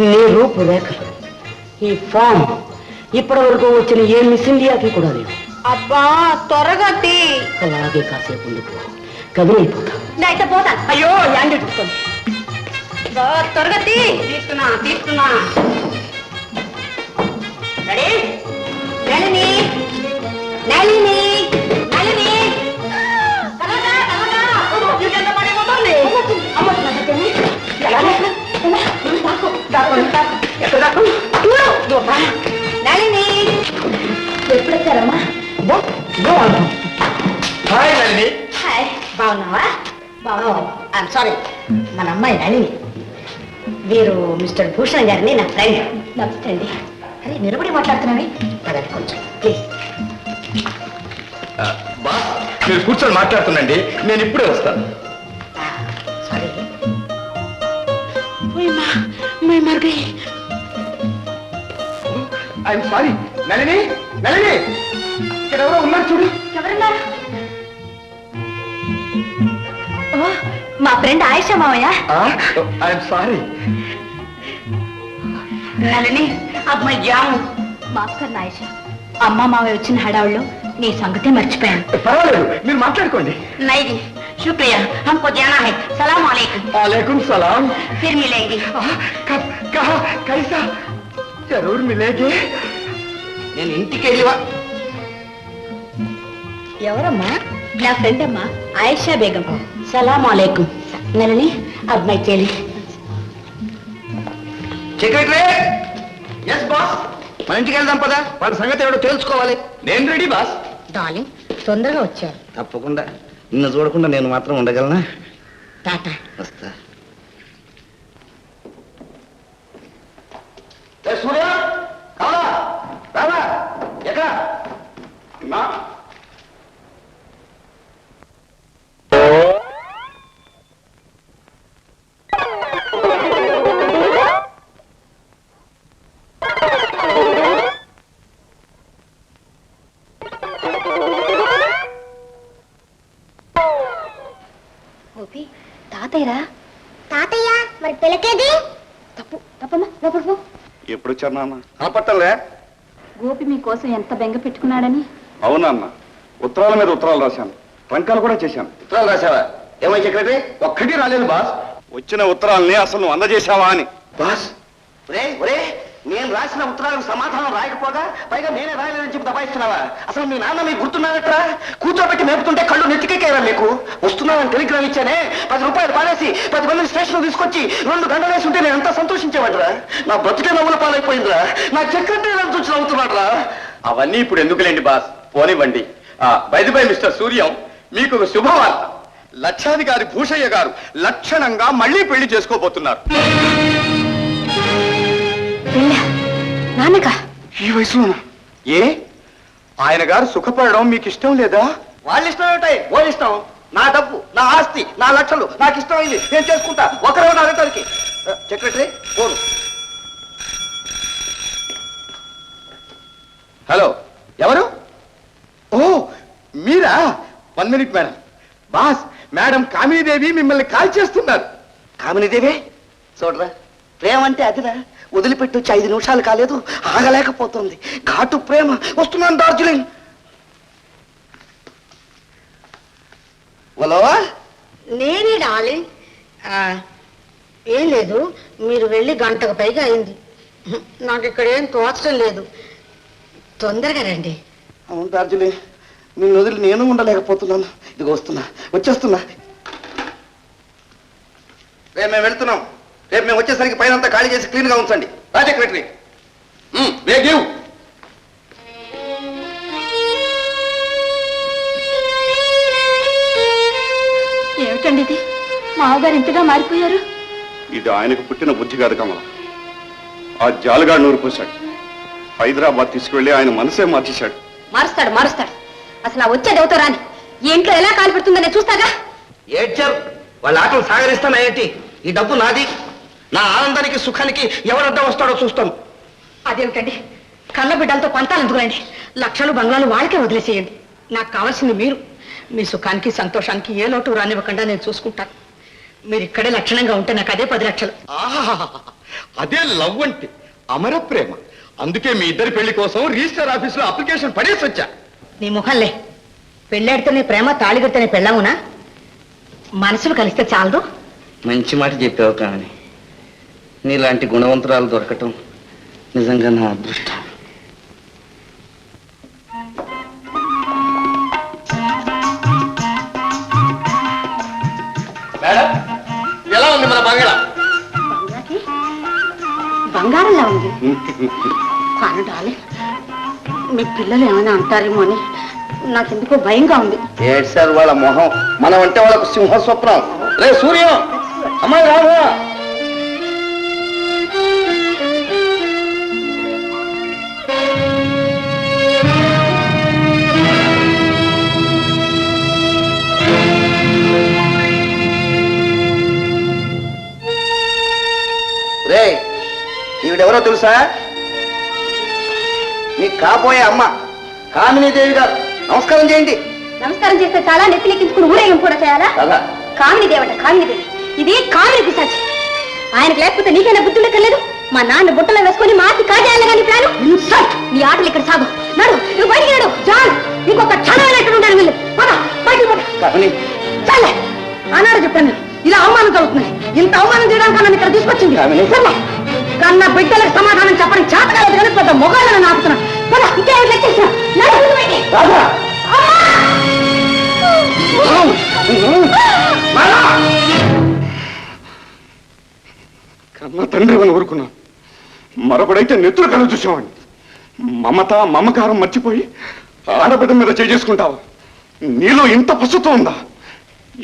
నీ రూపురేఖలు, ఈ ఫామ్, ఇప్పటి వరకు వచ్చిన ఏ మిస్ ఇండియాకి కూడా లేవు. అబ్బా త్వరగా తీ. అలాగే కాసేపు ఉండిపో, కదిలిపోతా. అయితే పోతాను. అయ్యో యాండి చూస్తుంది. త్వరగా తీ. తీస్తున్నా. రెడీ? నళిని, నళిని, నళిని. నళిని ఎప్పుడు వచ్చారమ్మా? హాయ్ నళిని. హాయ్, బాగున్నావా? బాగున్నావు. సారీ, మన అమ్మాయి నళిని. వీరు మిస్టర్ భూషణ్ గారిని నా ఫ్రెండ్. నమస్తే అండి. అరే నిలబడి మాట్లాడుతున్నావి, పదండి కొంచెం ప్లీజ్. బాస్ మీరు కూర్చొని మాట్లాడుతుండండి, నేను ఇప్పుడే వస్తాను. Sorry. I'm sorry. Nalini, Nalini, ఇక్కడ ఎవరో ఉన్నారు చూడు. ఎవరున్నారు? మా ఫ్రెండ్ ఆయిషా మావయ్య. I'm sorry. నళిని అమ్మాయి జాము. మాస్టర్ ఆయిషా, అమ్మ మావయ్య వచ్చిన హడావుల్లో నీ సంగతే మర్చిపోయాను. పర్వాలేదు, మీరు మాట్లాడుకోండి. नहीं शुक्रिया, हमको जाना है. सलाम वालेकुम. वालेकुम सलाम. फिर मिलेंगे. कब, कहाँ, कैसा? जरूर मिलेंगे. నేను ఇంటికి వెళ్ళివా. ఎవరమ్మా? నా ఫ్రెండ్ అమ్మా, ఆయిషా బేగం. सलाम वालेकुम. नलिनी अब मैं चली. సెక్రటరీ. Yes boss. మన ఇంటికి వెళ్దాం పదా, వాడి సంగతి ఎవడో తెలుసుకోవాలి. నేను రెడీ బాస్. డార్లింగ్ తొందరగా వచ్చారు. తప్పకుండా. నిన్ను చూడకుండా నేను మాత్రం ఉండగలనా? టాటా. వస్తా. సూర్య కావాలా? రావా? ఎక్కడ? నా గోపి, తాతయ్యరా? తాతయ్య మరి పిలకేది? తప్పమ్మా, లోపలికి పో. ఎప్పుడు వచ్చారు నాన్న? కనపట్టలే. గోపి మీకోసం ఎంత బెంగ పెట్టుకున్నాడని. అవునా అన్న, ఉత్తరాల మీద ఉత్తరాలు రాశాను, ట్రంకాలు కూడా చేశాను. ఉత్తరాలు రాశావా? ఏమై సెక్రటరీ? ఒక్కటి రాలేదు బాస్. వచ్చిన ఉత్తరాలని అసలు నువ్వు అందజేశావా అని. బాస్ ఒరే ఒరే, నేను రాసిన ఉత్తరాలకు సమాధానం రాయకపోగా పైగా నేనే రాయలేదని చెప్పి దబాయిస్తున్నావా? అసలు మీ నాన్న మీకు గుర్తున్నాడట్రా? కూర్చోబెట్టి మేపుతుంటే కళ్ళు నెత్తికెక్కేవా మీకు? వస్తున్నానని టెలిగ్రామ్ ఇచ్చానే, 10 రూపాయలు పాడేసి 10 మందిని స్టేషన్ తీసుకొచ్చి 2 గంటలు వేసి ఉంటే నేను ఎంత సంతోషించేవాడ్రా? నా బ్రతికే నవ్వుల పాలైపోయిందిరా. నా సెక్రటరీ చూసి నవ్వుతున్నాడ్రా. అవన్నీ ఇప్పుడు ఎందుకులేండి బాస్, పోనివ్వండి. బై మిస్టర్ సూర్యం, మీకు ఒక శుభవార్త. లక్షాధికారి భూషయ్య గారు లక్షణంగా మళ్ళీ పెళ్లి చేసుకోబోతున్నారు. నాన్నక ఈ వయసులోనా? ఏ ఆయన గారు సుఖపడడం మీకు ఇష్టం లేదా? వాళ్ళు ఇష్టం ఏమిటాయి? వాళ్ళు ఇష్టం. నా డబ్బు, నా ఆస్తి, నా లక్షలు నాకు ఇష్టమైంది, నేను చేసుకుంటా. ఒకరు అడగటానికి. Secretary phone. హలో, ఎవరు? ఓ మీరా? 1 మినిట్ మేడం. బాస్, మేడం కామినీదేవి మిమ్మల్ని కాల్ చేస్తున్నారు. కామినీదేవి చూడరా, ప్రేమ అంటే అదిరా. వదిలిపెట్టి వచ్చి 5 నిమిషాలు కాలేదు, ఆగలేకపోతుంది. ఘాటు ప్రేమ. వస్తున్నాను డార్జిలింగ్. హలో, నేనే డార్లింగ్. ఏం లేదు, మీరు వెళ్ళి గంటకు పైగా అయింది. నాకు ఇక్కడ ఏం తోచడం లేదు. తొందరగా రండి. అవును డార్జిలింగ్, నిన్ను వదిలి నేను ఉండలేకపోతున్నాను. ఇదిగో వస్తున్నా, వచ్చేస్తున్నా. రేపు మేము వెళ్తున్నాం. రేపు మేము వచ్చేసరికి పైన అంతా ఖాళీ చేసి క్లీన్ గా ఉంచండి. రా సెక్రటరీ. వేగివ్. ఏమిటండి ఇది? మావగారు ఇంతగా మారిపోయారు. ఇది ఆయనకు పుట్టిన బుద్ధి కాదు కమల. ఆ జాలుగాడు నూరు పోశాడు. హైదరాబాద్ తీసుకువెళ్ళి ఆయన మనసే మార్చేశాడు. మారుస్తాడు మారుస్తాడు. అసలు ఆ వచ్చే దేవతో రాని ఈ ఇంట్లో ఎలా కాలు పెడుతుందని చూస్తాగా. ఏడ్చారు. వాళ్ళ ఆటలు సాగరిస్తానా ఏంటి? ఈ డబ్బు నాది. నా ఆనందానికి సుఖానికి ఎవరడ్డం వస్తాడో చూస్తాను. అదేమిటండి, కళ్ళ బిడ్డలతో పంతాలు ఎందుకులండి? లక్షలు బంగ్లాలు వాళ్ళకే వదిలేసేయండి. నాకు కావాల్సింది మీరు. మీ సుఖానికి సంతోషానికి ఏ లోటు రానివ్వకుండా నేను చూసుకుంటాను. మీరు ఇక్కడే లక్షణంగా ఉంటే నాకు అదే 10 లక్షలు. అదే లవ్ అంటే, అమర ప్రేమ. అందుకే మీ ఇద్దరి పెళ్లి కోసం రిజిస్టర్ ఆఫీసులో అప్లికేషన్ పడేసి వచ్చా. నీ ముఖంలే. పెళ్ళాడితేనే ప్రేమ, తాళిగడితేనే పెళ్ళామునా? మనసులు కలిస్తే చాలదు. మంచి మాట చెప్పావు కానీ నీలాంటి గుణవంతురాలు దొరకటం నిజంగా నా అదృష్టం. మేడం, ఎలా ఉంది మన బంగళా? బంగ్లాకి బంగారంలా ఉంది. కానీ డార్లింగ్, మీ పిల్లలు ఏమైనా అంటారేమో అని నాకెందుకో భయంగా ఉంది. ఏడ్సారు వాళ్ళ మొహం. మనం అంటే వాళ్ళకు సింహ స్వప్నం. రే సూర్యం, అమ్మాయి రావా? రే, ఈవిడెవరో తెలుసా? నీకు కాబోయే అమ్మ కామినీదేవి గారు. నమస్కారం చేయండి. నమస్కారం చేస్తే చాలా నెత్తిలెక్కించుకుని ఊరేగింపు కూడా చేయాలా? అలా కామిని దేవట కామిని దేవి, ఇది కామిని పిశాచి. ఆయనకు లేకపోతే నీకైనా బుద్ధి లెక్కలేదు. మా నాన్న బుట్టలో వేసుకొని మాసి కాజేయాలి కానీ ప్లాను. నీ ఆటలు ఇక్కడ సాగు. నడు, నువ్వు బయటికి నడు. చాలు, ఇంకొక క్షణం ఎక్కడ ఉండాలి వీళ్ళు. పద బయటికి పద. చాలే, ఆనాడు చెప్పాను ఇలా అవమానం జరుగుతుంది. ఇంత అవమానం చేయడానికి నన్ను ఇక్కడ తీసుకొచ్చింది. సర్లే, కన్న బిడ్డలకు సమాధానం చెప్పడం చేత కాలేదు కానీ పెద్ద మొగాళ్ళని ఆపుతున్నా. పద, ఇంకే లెక్కేసిన కన్నా తండ్రి అని ఊరుకున్నాను. మరొకడైతే నెత్తురు కళ్ళు చూసేవాడిని. మమత మమకారం మర్చిపోయి ఆడబిడ్డ మీద చేసుకుంటావా? నీలో ఇంత పసుతో ఉందా?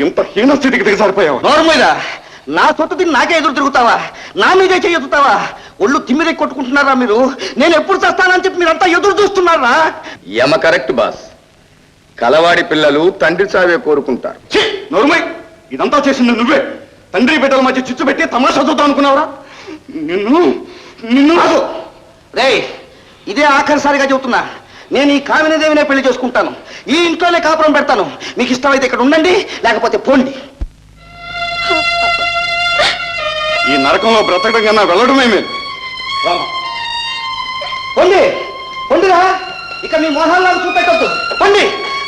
ఇంత హీన స్థితికి దిగజారిపోయావా? నోర్మీద నా సొత్తు తిని నాకే ఎదురు తిరుగుతావా? నా మీదే చెయ్యెత్తుతావా? ఒళ్ళు తిమ్మిరే కొట్టుకుంటున్నారా మీరు? నేను ఎప్పుడు చేస్తానని చెప్పి మీరంతా ఎదురు చూస్తున్నారా? యమ కరెక్ట్ బాస్. కలవాడి పిల్లలు తండ్రి చావే కోరుకుంటారు. నోర్మై, ఇదంతా చేసింది నువ్వే. తండ్రి బిడ్డల మధ్య చిచ్చు పెట్టి తమాషా చూద్దాం అనుకున్నావురా? నిన్ను రే, ఇదే ఆఖరిసారిగా చెబుతున్నా. నేను ఈ కామినీదేవినే పెళ్లి చేసుకుంటాను. ఈ ఇంట్లోనే కాపురం పెడతాను. మీకు ఇష్టమైతే ఇక్కడ ఉండండి, లేకపోతే పోండి. ఈ నరకంలో బ్రతకడం కన్నా వెళ్ళడమే మేలు. పొండి పొండిరా, ఇక మీ మొహాలను చూపెట్టద్దు. పొండి,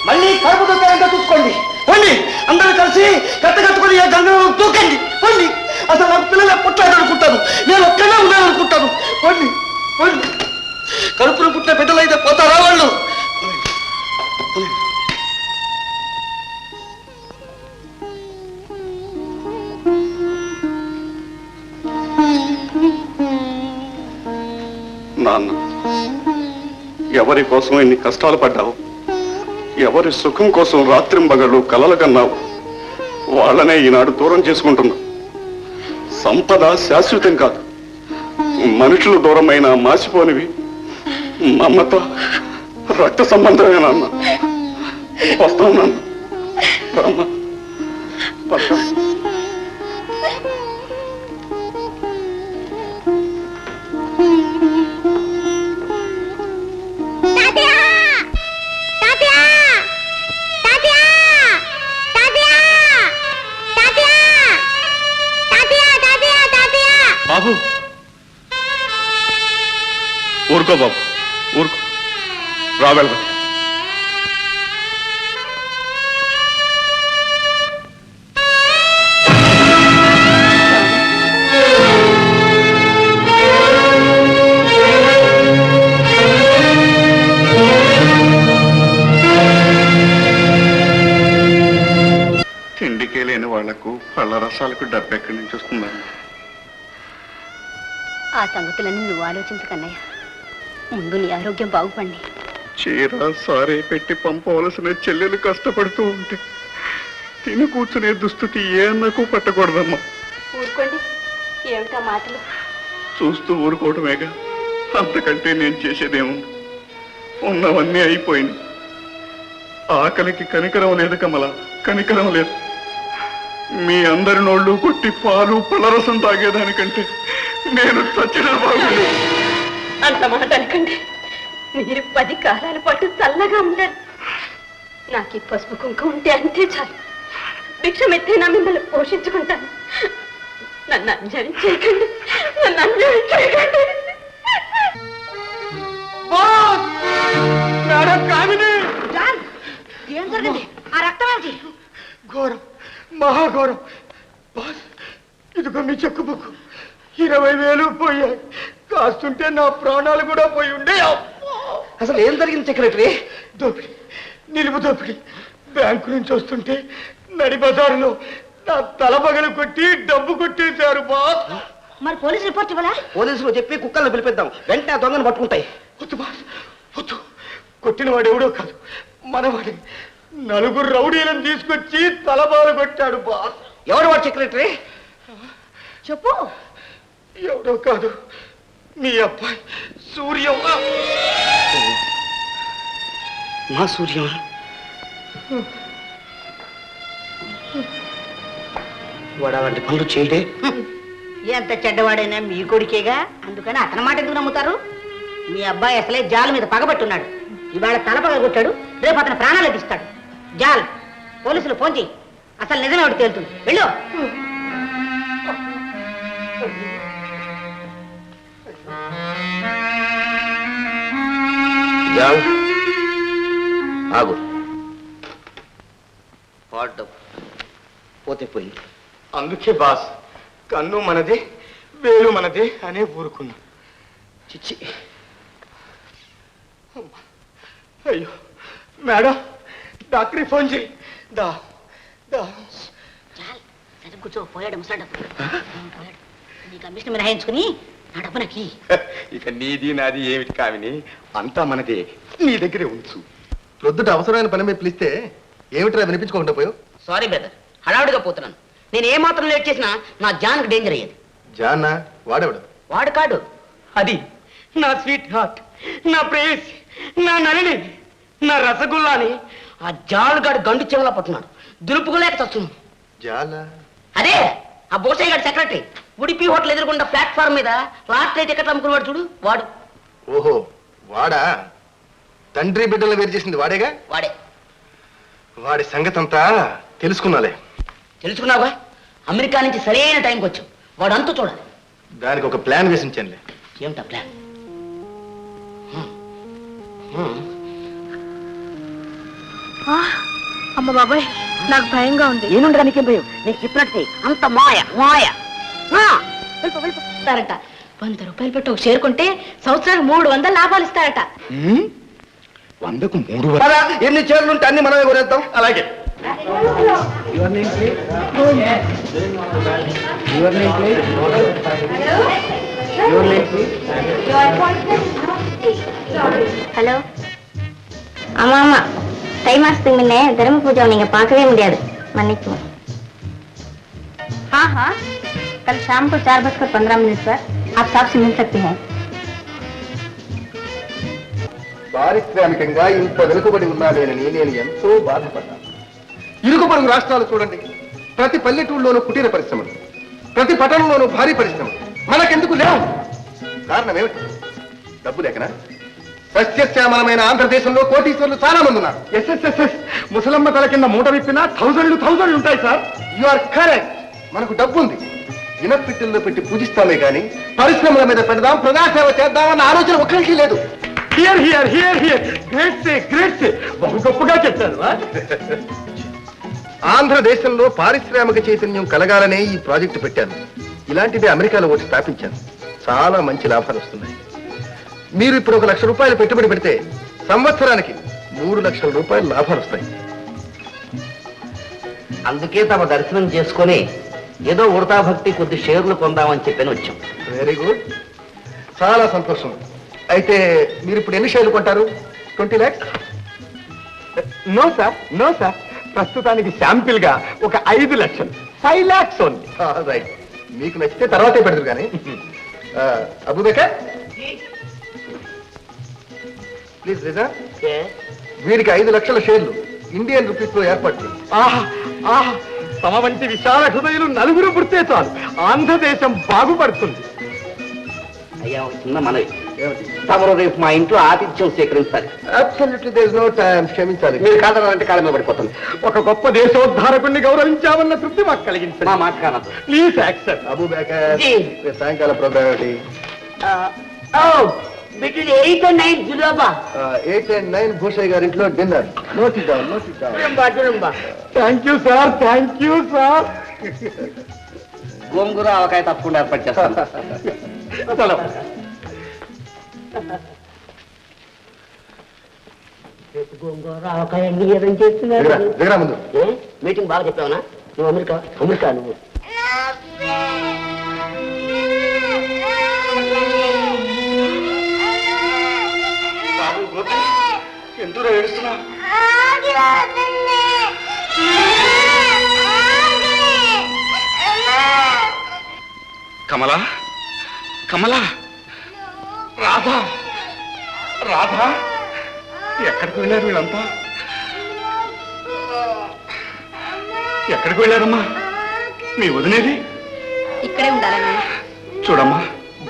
మళ్ళీ కడుపు దొక్కాలంటే చూసుకోండి. పొండి, అందరూ కలిసి కట్టుకొని ఏ గంగలో దూకండి. పొండి, అసలు నా పిల్లలే పుట్టాలనుకుంటాను. నేను ఒక్కనే ఉన్నాననుకుంటాను. పొండి పొండి, కడుపును పుట్టిన బిడ్డలు అయితే పోతారా వాళ్ళు? నాన్న, ఎవరి కోసం ఇన్ని కష్టాలు పడ్డావు? ఎవరి సుఖం కోసం రాత్రింబగళ్ళు కలలు కన్నావు? వాళ్ళనే ఈనాడు దూరం చేసుకుంటున్నావు. సంపద శాశ్వతం కాదు. మనుషులు దూరమైన మాసిపోనివి మమత రక్త సంబంధమే నాన్న. వస్తాను నాన్న. రామ్మా, పక్క. బాబు, ఊరుకో బాబు, ఊరుకో. రా వెళ్దాం. తిండికే లేని వాళ్లకు పళ్ళ రసాలకు డబ్బెక్కడి నుంచి వస్తుందన్న. ఆ సంగతులన్నీ నువ్వు ఆలోచించకన్నయ్య. ముందు నీ ఆరోగ్యం బాగుపడి. చీర సారే పెట్టి పంపవలసిన చెల్లెలు కష్టపడుతూ ఉంటే తిని కూర్చునే దుస్థితి ఏ అన్నకు పట్టకూడదమ్మా. ఊరుకోండి, ఏమిటా మాటలు? చూస్తూ ఊరుకోవటమేగా, అంతకంటే నేను చేసేదేమో. ఉన్నవన్నీ అయిపోయింది. ఆకలికి కనికరం లేదు కమల, కనికరం లేదు. మీ అందరి నోళ్ళు కొట్టి పాలు పళ్ళరసం తాగేదానికంటే నేను చచ్చిన బాగుంది. అంత మాట అనకండి. మీరు 10 కాలాల పాటు చల్లగా ఉండాలి. నాకు ఈ పసుపు కుంకుమ ఉంటే అంతే చాలు. భిక్షమెత్తైనా మిమ్మల్ని పోషించుకుంటాను. నన్ను అన్యాయం చేయకండి, నన్ను అన్యాయం చేయకండి. ఏం జరిగింది? ఆ రక్తం ఏమిటి? ఘోరం, మహాఘోరం. ఇదిగో మీ చెక్కు బుక్కు. 20,000 పోయాయి. కాస్తుంటే నా ప్రాణాలు కూడా పోయి ఉండే. అసలు ఏం జరిగింది సెక్రటరీ? దోపిడి, నిలువు దోపిడి. బ్యాంకు నుంచి వస్తుంటే నడి బజారులో నా తల పగలు కొట్టి డబ్బు కొట్టేశారు బాస్. మరి పోలీసు రిపోర్ట్ ఇవ్వలా? పోలీసులు చెప్పి కుక్కలను పిలిపిద్దాం, వెంటనే ఆ దొంగను పట్టుకుంటాయి. వద్దు బాస్, వద్దు. కొట్టిన వాడు ఎవడో కాదు, మనవాడి. 4 రౌడీలను తీసుకొచ్చి తలబాలు కొట్టాడు బాస్. ఎవరు వాడు సెక్రటరీ? చెప్పు. ఎవడో కాదు, మీ అబ్బాయి సూర్యం. మా సూర్యం? వాడు అలాంటి పనులు చేయడే. ఎంత చెడ్డవాడైనా మీ కొడుకేగా, అందుకని అతని మాట ఎందుకు నమ్ముతారు? మీ అబ్బాయి అసలే జాల్ మీద పగబట్టున్నాడు. ఇవాళ తల పగలగొట్టాడు, రేపు అతని ప్రాణాలు తీస్తాడు. జాల్, పోలీసులు ఫోన్ చేయి. అసలు నిజమే ఒకటి తేలుతుంది. వెళ్ళు. ఆగు. పాడ్డం పోతే పోయి. అందుకే బాస్ కన్ను మనదే వేలు మనదే అనే ఊరుకున్నా. చిచ్చి. అయ్యో మేడం డాక్టర్కి ఫోన్ చేయి. దా దా. సరే కూర్చో. పోయాడు ముసలాడు. పోయాడు. నీ కమిషన్ మినహాయించుకుని నా డబ్బు నాకు. ఇక నీది నాది ఏమిటి కామిని, అంతా మనదే. నీ దగ్గరే ఉంచు. ప్రొద్దుట అవసరమైన పని మీద పిలిస్తే ఏమిట్రా వినిపించుకోకుండా పోయావు? సారీ బ్రదర్, హడావుడిగా పోతున్నాను. నేను ఏ మాత్రం లేట్ చేసినా నా జాన్కి డేంజర్ అయ్యేది. జాన్నా వాడేవాడు? వాడు కాడు, అది నా స్వీట్ హార్ట్, నా ప్రేయస్, నా నలిని, నా రసగుల్లాని ఆ జాలుగాడు గండు చెవులా పట్టున్నాడు. దులుపుకోలేక చస్తున్నాను. జాలా? అదే ఆ బోసయ్య గారి సెక్రటరీ. ఉడిపి హోటల్ ఎదురుకుండా ప్లాట్ఫామ్ మీద లాటరీ టికెట్లు అమ్ముకునేవాడు చూడు, వాడు. ఓహో వాడా? తండ్రి బిడ్డలు వేరు చేసింది వాడేగా? వాడే. వాడి సంగతి అంతా తెలుసుకున్నాలే. తెలుసుకున్నావుగా? అమెరికా నుంచి సరైన టైంకి వచ్చావు. వాడు అంతా చూడాలి. దానికి ఒక ప్లాన్ వేసించానులే. ఏమిటా ప్లాన్? అమ్మ బాబాయ్, నాకు భయంగా ఉంది. ఏనుండగా నీకేం భయం? నేను చెప్పినట్టు అంత మాయ మాయ. ఇస్తారట. 100 రూపాయలు పెట్టి ఒక షేర్ కొంటే సంవత్సరానికి 300 లాభాలు ఇస్తారట. 100కు 300. ఎన్ని చీరలు ఉంటే అన్ని మనమే కొనేద్దాం. అలాగే. ஹலோ ஆமா ஆமா தை மாசத்துக்கு முன்னே தர்ம பூஜை நீங்க பார்க்கவே முடியாது, மன்னிக்கும். हाँ हाँ कल शाम को 4:15 पर आप साहब से मिल सकते हैं. పారిశ్రామికంగా ఇంత వెనుకబడి ఉన్నానేనని నేను ఎంతో బాధపడ్డాను. ఇరుగు పొరుగు రాష్ట్రాలు చూడండి, ప్రతి పల్లెటూళ్ళలోనూ కుటీర పరిశ్రమలు, ప్రతి పట్టణంలోనూ భారీ పరిశ్రమలు. మనకెందుకు లేవు? కారణం ఏమిటి? డబ్బు లేకనా? సస్యశ్యామలమైన ఆంధ్రదేశంలో కోటీశ్వరులు చాలా మంది ఉన్నారు. ఎస్ఎస్ఎస్ఎస్ ముసలమ్మ తల కింద మూట విప్పినా 1000 ఉంటాయి సార్. You are correct. మనకు డబ్బు ఉంది, ఇనపిట్టల్లో పెట్టి పూజిస్తామే కానీ పరిశ్రమల మీద పెడదాం, ప్రజాసేవ చేద్దామన్న ఆలోచన ఒక్కరికి లేదు. Here here here here. Great. బహు గొప్పగా చెప్పారు. ఆంధ్రదేశంలో పారిశ్రామిక చైతన్యం కలగాలనే ఈ ప్రాజెక్టు పెట్టాను. ఇలాంటిదే అమెరికాలో ఒకటి స్థాపించాను. చాలా మంచి లాభాలు వస్తున్నాయి. మీరు ఇప్పుడు 1 లక్ష రూపాయలు పెట్టుబడి పెడితే సంవత్సరానికి 3 లక్షల రూపాయలు లాభాలు వస్తాయి. అందుకే తమ దర్శనం చేసుకొని ఏదో ఉడతా భక్తి కొద్ది షేర్లు కొందామని చెప్పని వచ్చాం. వెరీ గుడ్, చాలా సంతోషం. అయితే మీరు ఇప్పుడు ఎన్ని షేర్లు కొంటారు? 20 lakhs? నో సార్ ప్రస్తుతానికి శాంపిల్ గా ఒక 5 లక్షలు, 5 lakhs ఓన్లీ. రైట్, మీకు నచ్చితే తర్వాతే పెడతారు కానీ. అబూబకర్ ప్లీజ్ రిజా, వీరికి 5 లక్షల షేర్లు ఇండియన్ రూపీస్ లో ఏర్పాటు చేయండి. ఆహా తమ వంటి విశాల హృదయులు నలుగురు పుడితే చాలు, ఆంధ్రదేశం బాగుపడుతుంది. అయ్యా ఒక చిన్న మనవి, తమరు రేపు మా ఇంట్లో ఆతిథ్యం స్వీకరించాలి. Absolutely there is no time. క్షమించాలి, మీరు కాదనంటే కాలం మీద పడిపోతుంది. ఒక గొప్ప దేశోద్ధారకుడిని గౌరవించామన్న తృప్తి మాకు కలిగించండి. మా మాట కానదు. Please accept. అబూబకర్, రేపు సాయంకాలం ప్రోగ్రామ్ ఏమిటి? బిట్వీన్ 8 and 9 జులాబా. 8 and 9 భూషయ్య గారి ఇంట్లో dinner. Note it down. Thank you sir. గోంగూర ఆవకాయ తప్పకుండా ఏర్పాటు చేస్తాను. చలో. దగ్గర ముందు మీటింగ్ బాగా చెప్పావునా? నువ్వు అమెరికా నువ్వు. ఎందుకు ఏడుస్తున్నా? కమలా, రాధా ఎక్కడికి వెళ్ళారు వీళ్ళంతా? ఎక్కడికి వెళ్ళారమ్మా? మీ వదినేది? ఇక్కడే ఉండాలని. చూడమ్మా,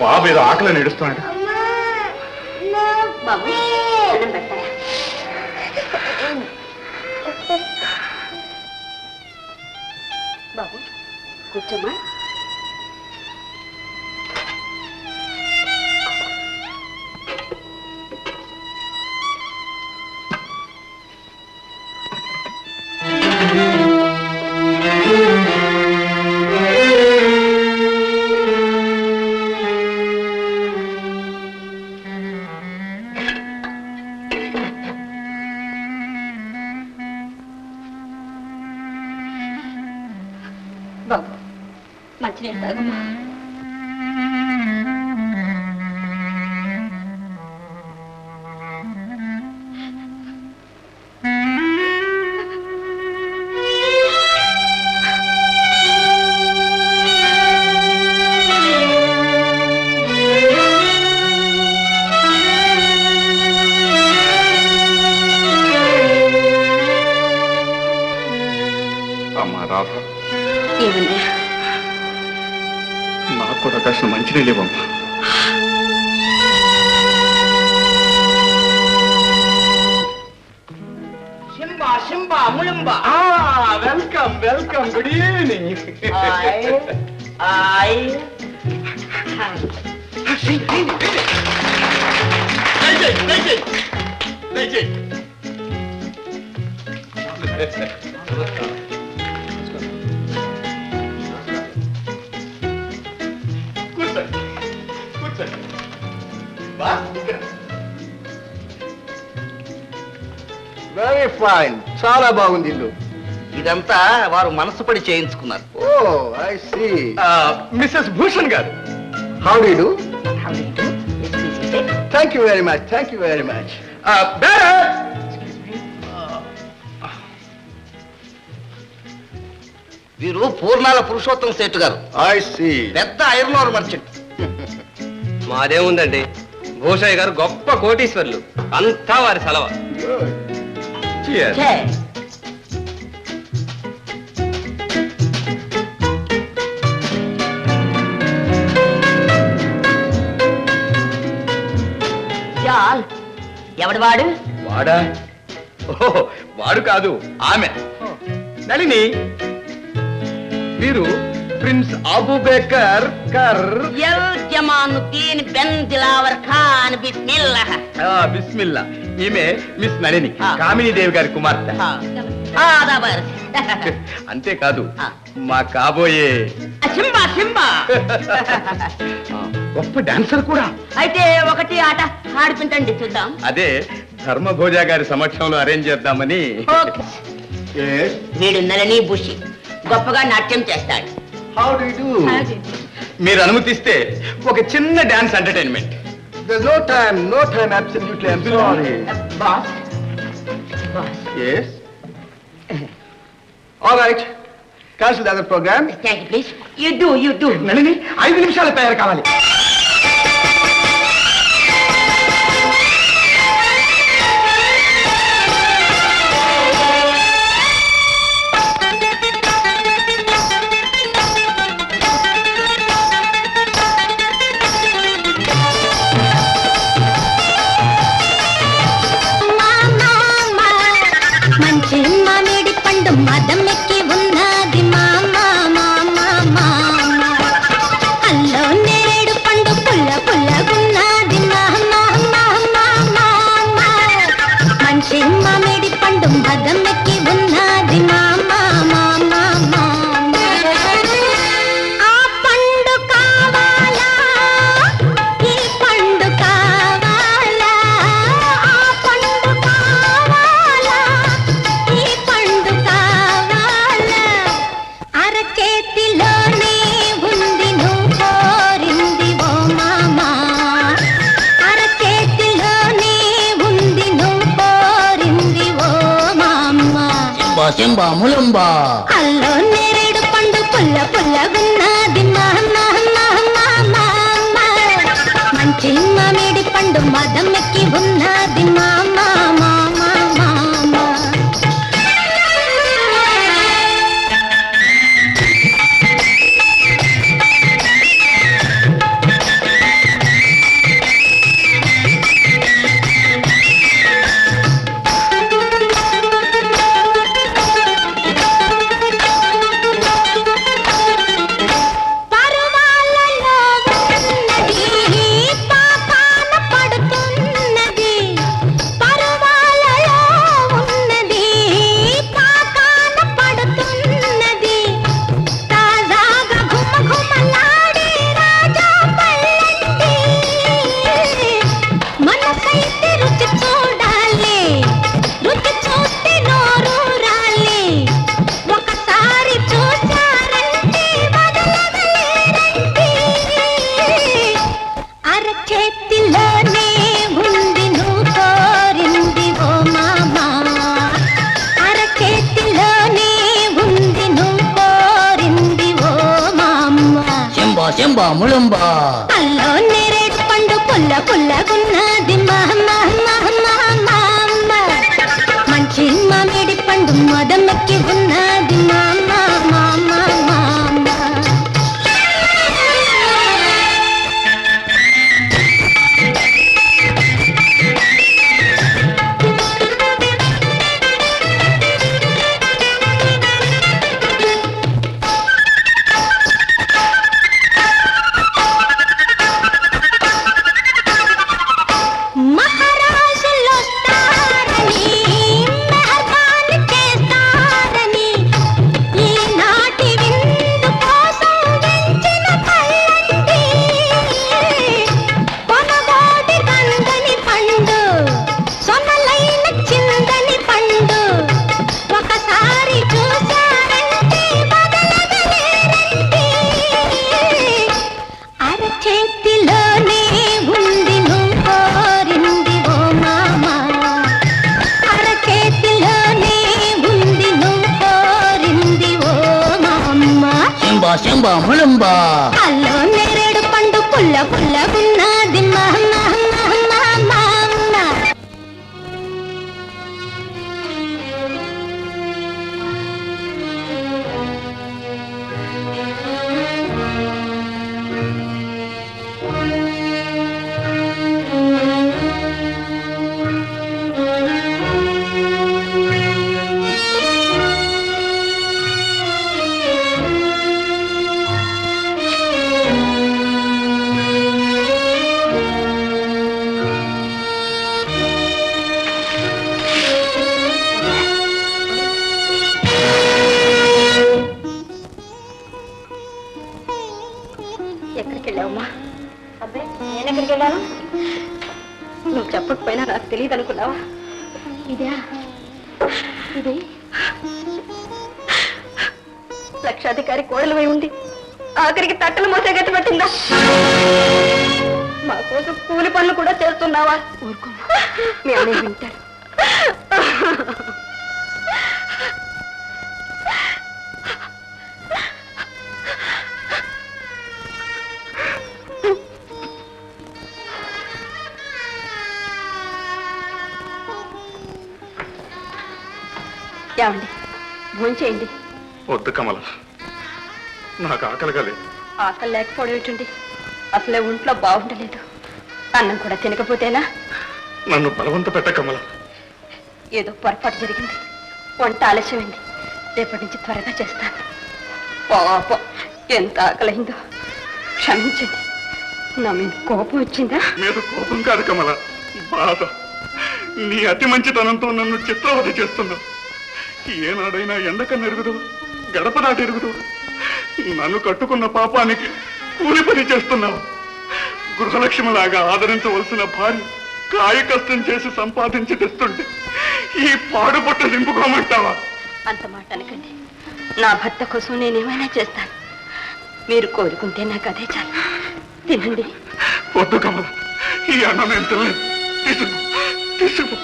బాబు ఏదో ఆకలి ఏడుస్తున్నాడు. బాబు అన్నం పెట్టారా? కూర్చోమ్మా. బాబు మంచినీళ్ళు తాగమ్మా. అమ్మా రాధ, ఏమన్నయ్యా? నాకు కూడా కాసిన మంచినీళ్ళు ఇవ్వమ్మా. శింబా శింబా ములింబా. Welcome welcome, good evening. కూర్చోండి కూర్చోండి. వెరీ ఫైన్, చాలా బాగుంది ఇల్లు. ఇదంతా వారు మనసు పడి చేయించుకున్నారు. ఓ ఐ సీ. మిస్సెస్ భూషణ్ గారు. How do you do? Thank you very much, thank you very much. వీరు పూర్ణాల పురుషోత్తం సేటు గారు, ఐ సీ. పెద్ద ఐరన్ ఓర్ మర్చెంట్. మాదేముందండి, భూషయ్య గారు గొప్ప కోటీశ్వర్లు, అంతా వారి సెలవ. జాన్ ఎవడు వాడు? వాడా? ఓహో, వాడు కాదు, ఆమె నళిని. వీరు ప్రిన్స్ అబూబకర్ కర్. ఎల్ జమానుద్దీన్ బెన్ దిలావర్ ఖాన్ బిస్మిల్లాహ్. బిస్మిల్లా. ఈమె మిస్ నళిని, ఆ. కామినీదేవి గారి కుమార్తె. అంతేకాదు, మా కాబోయే సింబా సింబా. గొప్ప డాన్సర్ కూడా. అయితే ఒకటి ఆట ఆడిపించండి చూద్దాం. అదే ధర్మభోజ గారి సమక్షంలో అరేంజ్ చేద్దామని. ఓకే. వీడు నళని భూషి గొప్పగా నాట్యం చేస్తాడు. How do you do? మీరు అనుమతిస్తే ఒక చిన్న dance entertainment. There's no time, no time, absolutely, I'm sorry. Boss Yes? All right, cancel the other program. Thank you please. You do. Nalini 5 నిమిషాల తయారు కావాలి. మంచి మామిడి పండు మదం ఎక్కి ఉన్నది మామా మామా మామా. అల్లో నేరేడు పండు పుల్ల పుల్లగున్నది మామా మామా మామా. మంచి మామిడి పండు మదం ఎక్కి ఉన్నది మామా మామా మామా. ఆ పండు కావాలా, ఈ పండు కావాలా, ఆ పండు కావాలా, ఈ పండు కావాలా. అరచేతిలోనే ఉంది నువ్వు కోరింది ఓ మామా. అరచేతిలోనే ఉంది నువ్వు కోరింది ఓ మామా. సింబా ములంబా. అల్లో నేరేడు పండు పుల్ల పుల్లగున్నది మామా మామా మామా. మంచి మామిడి పండు మదం ఎక్కి ఉన్నది మామా మామా మామా. శంబా ముళంబా అల్లో నేరేడు పండు పుల్ల పుల్లగున్నది మంచి మామిడి పండు మొదమెక్కి ఉన్నది శంబా ముళంబా అల్లో నేరేడు పండు పుల్ల పుల్లగున్నది ఎక్కడికి వెళ్ళావమ్మా? అబ్బాయి నేను ఎక్కడికి వెళ్ళాను? నువ్వు చెప్పకపోయినా నాకు తెలియదు అనుకున్నావా? ఇదే ఇది లక్షాధికారి కోడలు ఉండి ఆఖరికి తట్టలు మోసే గతి పట్టిందా? మా కోసం కూలి పనులు కూడా చేస్తున్నావా? ఊరుకో, మీ అన్నయ్య వింటారు. ఏమండి, భోంచేయండి. వద్దు కమల, నాకు ఆకలిగా లేదు. ఆకలి లేకపోవడం ఏంటండి? అసలే ఒంట్లో బాగుండలేదు. అన్నం కూడా తినకపోతేనా? నన్ను బలవంత పెట్ట కమల. ఏదో పొరపాటు జరిగింది, వంట ఆలస్యమైంది. రేపటి నుంచి త్వరగా చేస్తాను. పాపం ఎంత ఆకలైందో. క్షమించండి. నా మీద కోపం వచ్చిందా? మీద కోపం కాదు కమల, బాధ. నీ అతి మంచితనంతో నన్ను చిత్రవధ చేస్తున్నావు. ఏనాడైనా ఎండకన్నా ఎరుగుదవు, గడప దాటి ఎరుగుదవు. నన్ను కట్టుకున్న పాపానికి కూలి పని చేస్తున్నావు. గృహలక్ష్మిలాగా ఆదరించవలసిన భార్య కాయ కష్టం చేసి సంపాదించి తెస్తుంటే ఈ పాడుపట్ట నింపుకోమంటావా? అంత మాట అనకండి. నా భర్త కోసం నేనేమైనా చేస్తాను. మీరు కోరుకుంటే నాకు అదే చాలు. తినండి. వద్దు కమల, ఈ అన్నం నేను తినలేదు. తీసుకు తీసుకు.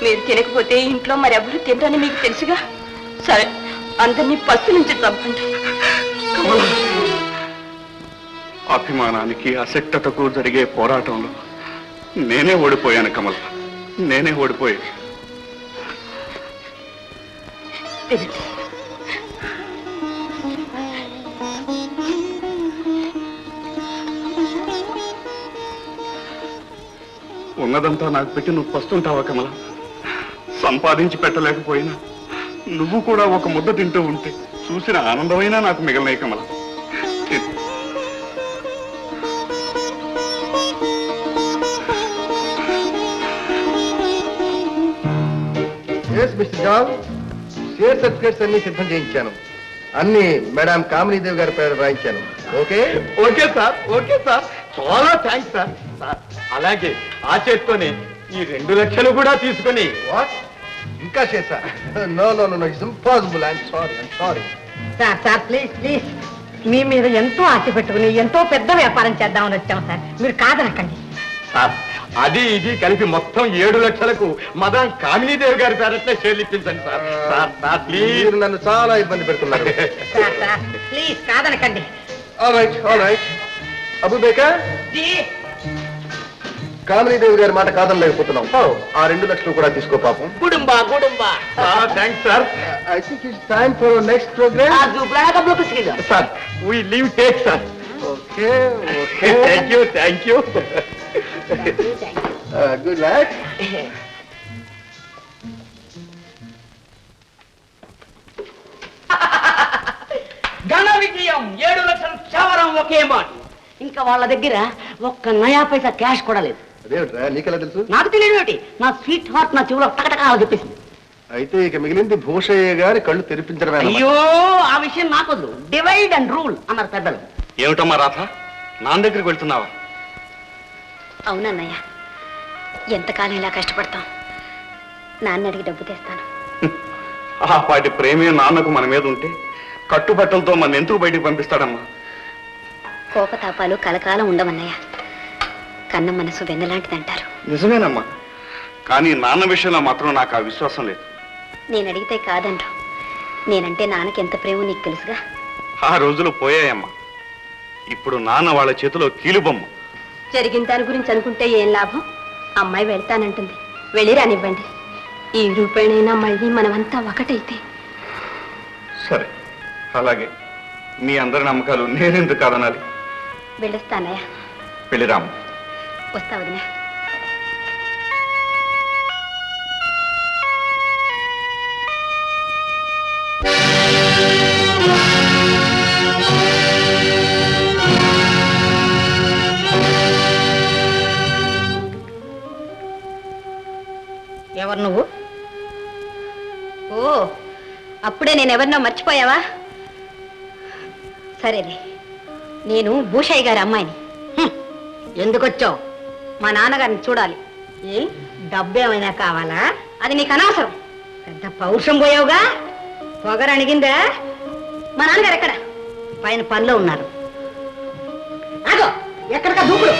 మీరు తినకపోతే ఇంట్లో మరెవరు తినరని మీకు తెలుసుగా. సరే, అందరినీ పస్తు నుంచి చంపండి. అభిమానానికి అశక్తతకు జరిగే పోరాటంలో నేనే ఓడిపోయాను కమల, నేనే ఓడిపోయాను. ఉన్నదంతా నాకు పెట్టి నువ్వు పస్తుంటావా కమల? సంపాదించి పెట్టలేకపోయినా నువ్వు కూడా ఒక ముద్ద తింటూ ఉంటే చూసిన ఆనందమైనా నాకు మిగలనాయి Kamala. Mister John, share certificates అన్ని సిద్ధం చేయించాను. అన్ని మేడం కామినీదేవి గారి పేరు రాయించాను. Okay? Okay sir, okay sir, చాలా థ్యాంక్స్ సార్. సార్, అలాగే ఆ చేత్తోనే ఈ 2 లక్షలు కూడా తీసుకొని. వాట్? ఇంకా చేసా? No no no, it's impossible. I'm sorry. Sir sir please please, మీ మీద ఎంతో ఆశ పెట్టుకుని ఎంతో పెద్ద వ్యాపారం చేద్దామని వచ్చాం సార్. మీరు కాదనకండి. సార్, అది ఇది కలిపి మొత్తం 7 లక్షలకు మదం కామినీదేవి గారి పేరట్నే షేర్లు ఇప్పించండి సార్. Sir sir please. మీరు నన్ను చాలా ఇబ్బంది పెడుతున్నారు. సార్ సార్ ప్లీజ్ కాదనకండి. ఆల్ రైట్ అబు బేకా కామినీదేవి గారి మాట కాదనలేకపోతున్నాం ఆ 2 లక్షలు కూడా తీసుకో పాపం. కుటుంబా thanks sir. I think it's time for next program. Sir we leave take sir. Okay thank you good luck. ఘన విజయం 7 లక్షలు క్షవరం ఒకే మాట. ఇంకా వాళ్ళ దగ్గర ఒక్క నయా పైసా క్యాష్ కూడా లేదు. అదేమిట్రా నీకెలా తెలుసు? నాకు తెలియదు ఏమిటి, నా స్వీట్ హార్ట్ నా చెవులో టకటకా చెప్పేసింది. అయితే ఇక మిగిలింది భూషయ్య గారి కళ్ళు తెరిపించడమే. అయ్యో ఆ విషయం నాకొద్దు, డివైడ్ అండ్ రూల్ అన్నారు పెద్దలు. ఏమిటమ్మా రాధ, నాన్న దగ్గరికి వెళ్తున్నావా? అవునన్నయ్య, ఎంతకాలం ఇలా కష్టపడతాం. నాన్న అడిగి డబ్బు తెస్తాను. ఆ పాటి ప్రేమే నాన్నకు మన మీద ఉంటే కట్టుబట్టలతో మన ఎందుకు బయటికి పంపిస్తాడమ్మా? కోపతాపాలు కలకాలం ఉండవన్నయ్య. కన్న మనసు వెన్నలాంటిదంటారు. నిజమేనమ్మా, కానీ నాన్న విషయంలో మాత్రం నాకు ఆ విశ్వాసం లేదు. నేను అడిగితే కాదనరు. నేనంటే నాన్నకి ఎంత ప్రేమో నీకు తెలుసుగా. ఆ రోజులు పోయాయమ్మా. ఇప్పుడు నాన్న వాళ్ళ చేతిలో కీలుబొమ్మ. జరిగిన దాని గురించి అనుకుంటే ఏం లాభం? అమ్మాయి వెళ్తానంటుంది, వెళ్ళి రానివ్వండి. ఈ రూపాయనైనా మళ్ళీ మనమంతా ఒకటైతే. సరే, అలాగే. మీ అందరి నమ్మకాలు నేనెందుకు కాదనాలి? వెళ్ళొస్తానయ్య. వెళ్ళిరాము. వస్తా వదినా. ఎవరు నువ్వు? ఓ, అప్పుడే నేనెవరినో మర్చిపోయావా? సరేలే, నేను భూషయ్య గారి అమ్మాయిని. ఎందుకు వచ్చావు? మా నాన్నగారిని చూడాలి. ఏ డబ్బు ఏమైనా కావాలా? అది నీకు అనవసరం. పెద్ద పౌరుషం పోయావుగా. పొగరు అణిగిందా? మా నాన్నగారు ఎక్కడ? పైన పనిలో ఉన్నారు. అగో ఎక్కడికా దూకుడు?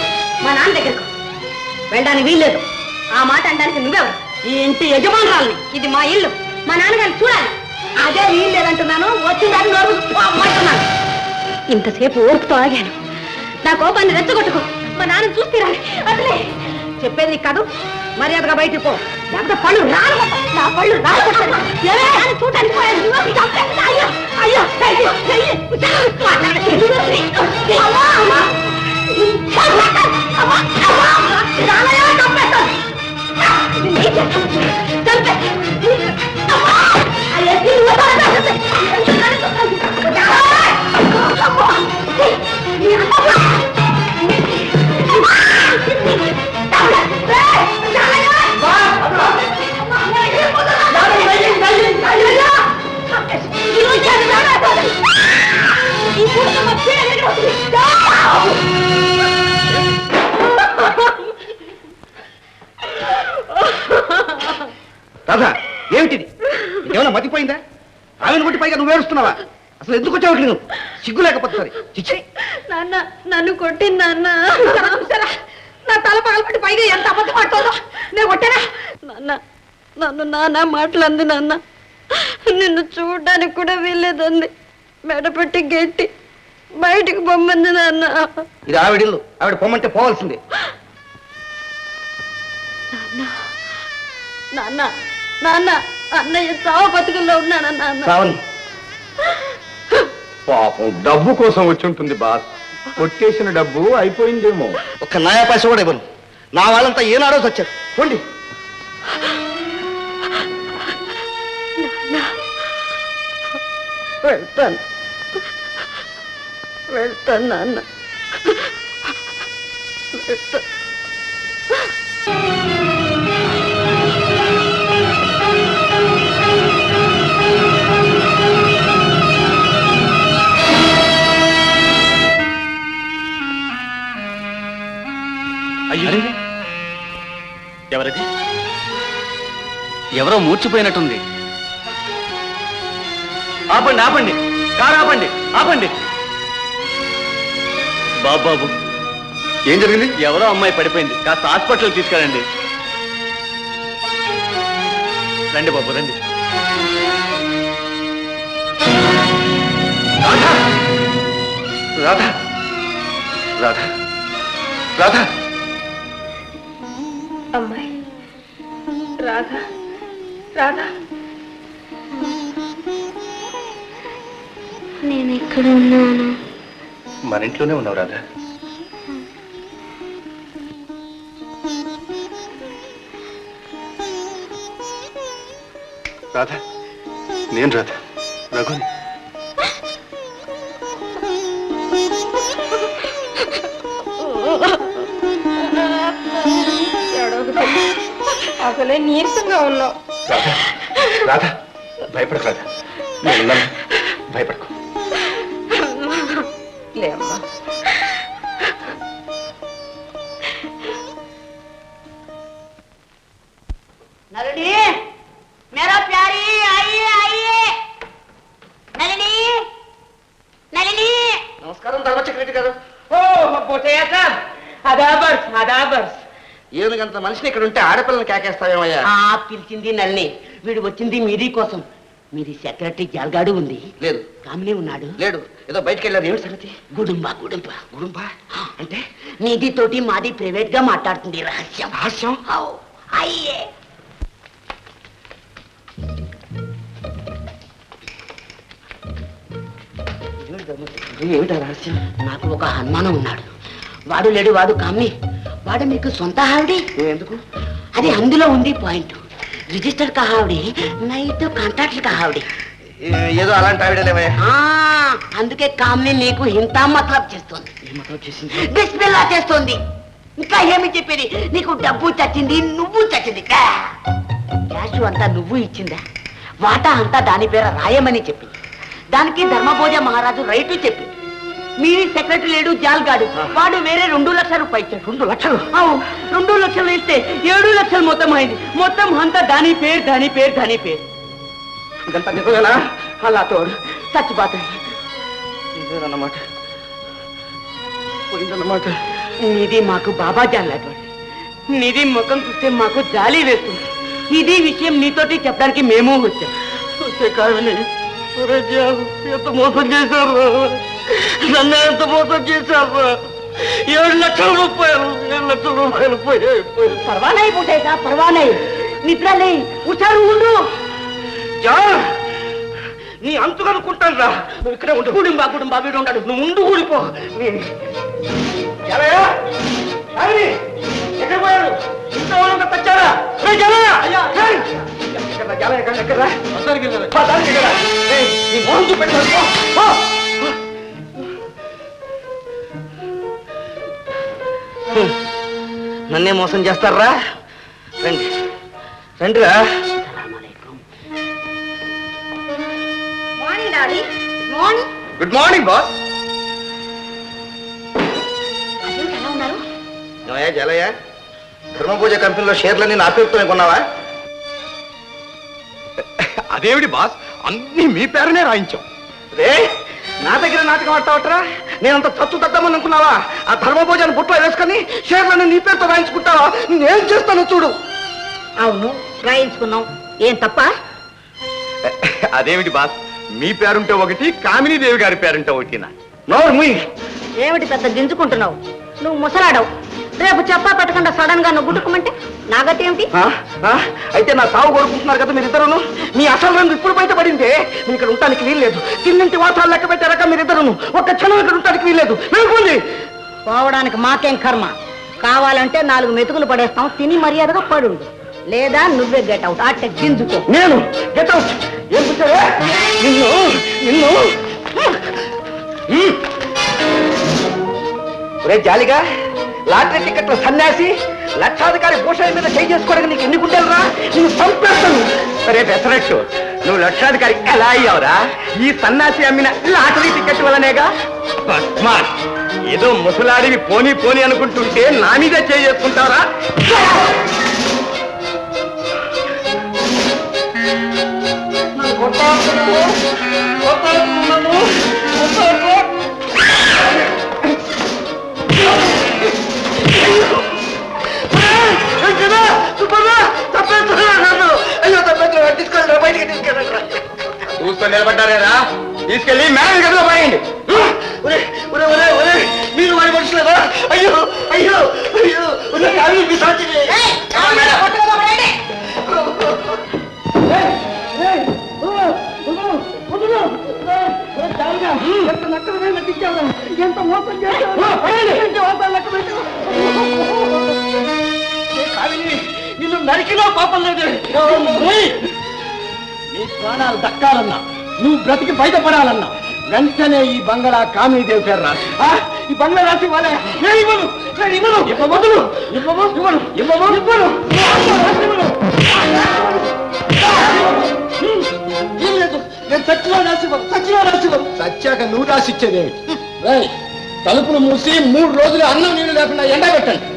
మా నాన్న దగ్గరకు వెళ్ళడానికి వీల్లేదు. ఆ మాట అనడానికి నువ్వెవరు? ఈ ఇంటి యజమానురాల్ని. ఇది మా ఇల్లు. మా నాన్నగారిని చూడాలి. అదే వీల్లేదంటున్నాను. వచ్చిందని నోరు అంటున్నాను. ఇంతసేపు ఓర్పుతో ఆగాను. నా కోపాన్ని రెచ్చగొట్టుకో. మా నాన్న చూస్తే రాలి. అసలే చెప్పేది కాదు, మర్యాదగా బయటికి పో. లేకపోతే పళ్ళు రాను. నా పళ్ళు రాలగొట్టాను. చూడడానికి పోయాను. అయ్యో అయ్యో అమ్మా, అమ్మా. రాధా, ఏమిటిది? ఏమైనా మతిపోయిందా? ఆమెను కొట్టి పైగా నువ్వు ఏడుస్తున్నావా? అసలు ఎందుకు వచ్చావు నువ్వు? సిగ్గు లేకపోతే సరే. చిచ్చి, నాన్న నన్ను కొట్టింది నాన్న. నా తల పగలబట్టి పైగా ఎంత అబద్ధం ఆడుతుందో. నేను కొట్టానా? నాన్న నన్ను నాన్న మాటలంది. నాన్న నిన్ను చూడడానికి కూడా వీల్లేదంది. మెడపెట్టి గెట్టి బయటికి పొమ్మంది నాన్న. ఇది ఆవిడిల్లు. ఆవిడ పొమ్మంటే పోవాల్సిందే. నాన్న నాన్న అన్నయ్య చావు బతుకుల్లో ఉన్నానా నాన్న? సావని. పాపం డబ్బు కోసం వచ్చి ఉంటుంది బాస్. కొట్టేసిన డబ్బు అయిపోయిందేమో. ఒక్క నయా పైస కూడా ఇవ్వను. నా వాళ్ళంతా ఏనాడో వచ్చారు. చూడండి. వెళ్తాను వెళ్తాను నాన్న. వెళ్తాను. ఎవరది? ఎవరో మూర్చిపోయినట్టుంది. ఆపండి, ఆపండి, కారు ఆపండి, ఆపండి. బాబు, ఏం జరిగింది? ఎవరో అమ్మాయి పడిపోయింది. కాస్త హాస్పిటల్ తీసుకెళ్ళండి. రండి బాబు, రండి. రాధా రాధా రాధా అమ్మాయి రాధా రాధా నేను ఎక్కడ ఉన్నాను? మన ఇంట్లోనే ఉన్నావు రాధా. రాధా నేను రాధా రఘుని. అసలే నీరసంగా ఉన్నావు. రాధా రాధా భయపడకు రాధా, నేను ఉన్నాను, భయపడకు. లేమ్మా. నళిని మేరా ప్యారీ ఆయియే ఆయియే నళిని నళిని. నమస్కారం ధర్మచక్రెడ్డి గారు. ఓ బొట్టయ్యాక అదాబర్స్ అదాబర్స్. ఏనుగంత మనిషిని ఇక్కడ ఉంటే ఆడపిల్లని కేకేస్తావేమయ్యా? పిలిచింది నళిని. వీడు వచ్చింది మీది కోసం. మీది సెక్రటరీ జాల్గాడు ఉంది. లేదు. కామినే ఉన్నాడు. లేడు. ఏదో బయటికి వెళ్ళారు. ఏమిటి సంగతి? గుడుంబా గుడుంబ గుడుంబ అంటే నీది తోటి మాది ప్రైవేట్ గా మాట్లాడుతుంది. రహస్యం రహస్యం. అయ్యే ఏమిటా రహస్యం? నాకు ఒక అనుమానం ఉన్నాడు. వాడు లేడు, వాడు కామ్మి. వాడు మీకు సొంత ఆవిడి. ఎందుకు? అది అందులో ఉంది పాయింట్. రిజిస్టర్డ్ కహావిడి, నైట్ కాంట్రాక్ట్ కహావిడి. ఏదో అలాంటి ఆవిడలేవయ్యా. అందుకే కామ్ని నీకు ఇంత మతలబ్ చేస్తుంది. బిస్మిల్లా చేస్తుంది. ఇంకా ఏమి చెప్పేది? నీకు డబ్బు చచ్చింది, నువ్వు చచ్చింది. క్యాష్ అంతా నువ్వు ఇచ్చిందా? వాటా అంతా దాని పేర రాయమని చెప్పింది. దానికి ధర్మభోజ మహారాజు రైటు చెప్పింది. మీ సెక్రటరీ లేడు జాల్గాడు, వాడు వేరే 2 లక్షల రూపాయలు ఇచ్చాడు. 2 లక్షలు? 2 లక్షలు ఇస్తే 7 లక్షలు మొత్తం అయింది. మొత్తం అంతా దాని పేరు దాని పేరు దాని పేరు. ఇదంతా నిజమేనా? అలా తోడు చచ్చిపోతాయి. ఇదేనన్నమాట. పోయిందన్నమాట. నీది మాకు బాబా జాన్లాంటి. నీది ముఖం చూస్తే మాకు జాలి వేస్తుంది. ఇది విషయం నీతోటి చెప్పడానికి మేము వచ్చాం. చూస్తే కావిని ఎంత మోసం చేశారు, నన్ను ఎంత మోసం చేశారు. 7 లక్షల రూపాయలు, 7 లక్షల రూపాయలు పోయాయి. పర్వాలే పుట్టేక పర్వాలే. నిద్రలే, ఉషారు ఉండు. నీ అంతు కనుక్కుంటాను రా. నువ్వు ఇక్కడే ఉండు. కుటుంబా కుటుంబా వీడు ఉంటాడు. నువ్వు ముందు ఊడిపో. ఎక్కడ పోయాడు? ఇంట్లో వాళ్ళు తెచ్చారా? నన్నే మోసం చేస్తారా? రండి రండిరా. Morning daddy. Morning. Good morning boss. ఎలా ఉన్నారు? ఏమయ్యా జలయ్య, ధర్మపూజ కంపెనీలో షేర్లన్నీ నా పేరుతోనే కొన్నావా? అదేమిటి బాస్, అన్ని మీ పేరునే రాయించాం. రే, నా దగ్గర నాటకం ఆడతావట్రా? నేనంత తత్తు తద్దమని అనుకున్నావా? ఆ ధర్మభోజాన్ని బుట్లో వేసుకొని షేర్లన్నీ నీ పేరుతో రాయించుకుంటావా? నేను చేస్తాను చూడు. అవును, రాయించుకున్నాం. ఏం తప్ప? అదేమిటి బాస్, మీ పేరుంటే ఒకటి, కామినీ దేవి గారి పేరుంటే ఒకటినా? నోరు ముయ్. ఏమిటి పెద్ద గింజుకుంటున్నావు? నువ్వు ముసలాడవు. రేపు చెప్పా పెట్టకుండా సడన్ గా నువ్వు గుట్టుకోమంటే నాగతి ఏమిటి? అయితే నా సాగు కోరుకుంటున్నారు కదా మీరిద్దరును. మీ అసలు రంగు ఇప్పుడు బయటపడిందే. నేను ఇక్కడ ఉండటానికి వీల్లేదు. తిన్నింటి వాసాలు లెక్క పెట్టారక మీరిద్దరును. ఒక్క క్షణం ఇక్కడ ఉండటానికి వీల్లేదు. వెళ్ళిపోండి. పోవడానికి మాకేం కర్మ. కావాలంటే 4 మెతుకులు పడేస్తాం. తిని మర్యాదగా పడుండు. లేదా నువ్వే గెట్ అవుట్. అట్టే గింజుకో. నేను గెట్ అవుట్? ఏం పుట్టావే? నిన్ను నిన్ను రే జాలిగా, లాటరీ టికెట్ల సన్యాసి, లక్షాధికారి భూషణ్ మీద చేయి చేసుకోవడానికి నీకు ఎన్ని గుండెలరా? నువ్వు చంపేస్తాను. సరే పెసరట్టు, నువ్వు లక్షాధికారి ఎలా అయ్యావురా? ఈ సన్నాసి అమ్మిన లాటరీ టికెట్ వల్లనేగా. బస్మాన్, ఏదో ముసలాడివి పోనీ పోనీ అనుకుంటుంటే నా మీద చేయి చేసుకుంటావరా? చూస్తూ నిలబడ్డారేరా? తీసుకెళ్ళి మేనేజ్ గదిలో పోయండి. మీరు వాడి మనుషులేదా? అయ్యో అయ్యో అయ్యో కామిని పిశాచిని. ఎంత నక్కలమే నటించావు, ఎంత మోసం చేశావు, నిన్ను నరికినా పాపం లేదు. నీ ప్రాణాలు దక్కాలన్నా, నువ్వు బ్రతికి బయటపడాలన్నా వెంటనే ఈ బంగళా కామినీదేవి పేరు రాసి, ఈ బంగ్లా రాసి వాళ్ళ ఇవ్వను ఇవ్వను ఇవ్వబోదులు ఇవ్వము ఇవ్వను ఇవ్వము ఇవ్వను నేను సచ్చిలో రాసివ్వను, సచ్చిలో రాసివ్వను. సచ్చాక నువ్వు రాసిచ్చేదేమిటి? తలుపులు మూసి 3 రోజులు అన్నం నీళ్లు లేకుండా ఎండబెట్టండి.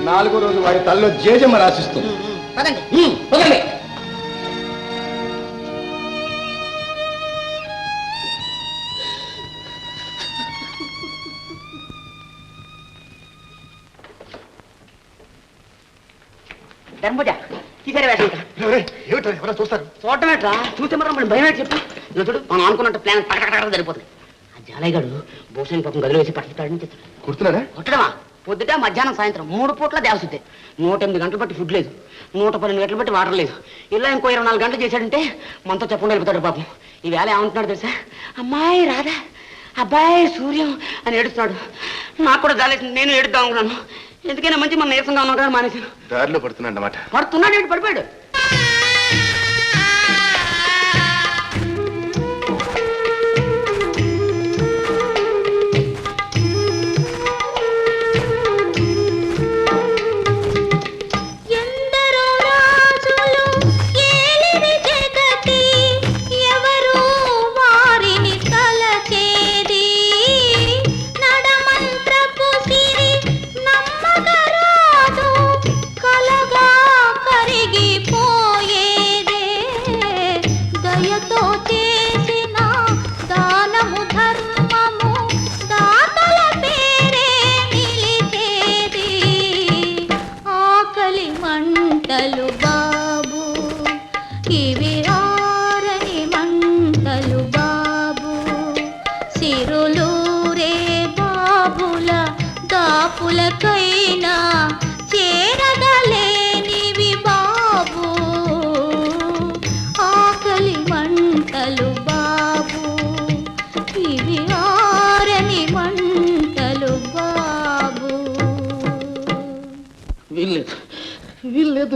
4వ రోజు వారి తల్లో జేజమ్మ రాసిస్తుంది. పదండి. ధర్మజ తీసారా వేషం ఎవరో చూస్తారు. చూడటమేట్రా, చూస్తే మనం భయమే చెప్పు. చూడు మనం అనుకున్నట్టు ప్లాన్ పక్కన సరిపోతుంది. ఆ జాలయ్యగాడు భూషణ్ పాపం గదిలో వేసి పట్టుకుంటాడని చెప్తాడు. కుడుతున్నాడా? కొట్టడమా? పొద్దుట మధ్యాహ్నం సాయంత్రం 3 పూట్ల దేవసుద్దే. 108 గంటలు బట్టి ఫుడ్ లేదు, 112 గంటలు బట్టి వాటర్ లేదు. ఇలా ఇంకో 24 గంటలు చేశాడంటే మనతో చెప్పకుండా వెళ్ళిపోతాడు పాపం. ఈ వేళ ఏమంటున్నాడు తెలుసా? అమ్మాయి రాధా, అబ్బాయి సూర్యం అని ఏడుస్తున్నాడు. నాకు కూడా జాలేసింది, నేను ఏడుద్దాం అనుకున్నాను. ఎందుకైనా మంచి మన నీరసంగా ఉన్నాడు కానీ మానేశాను. దారిలో పడుతున్నాడు అన్నమాట. పడుతున్నాడు, పడిపోయాడు.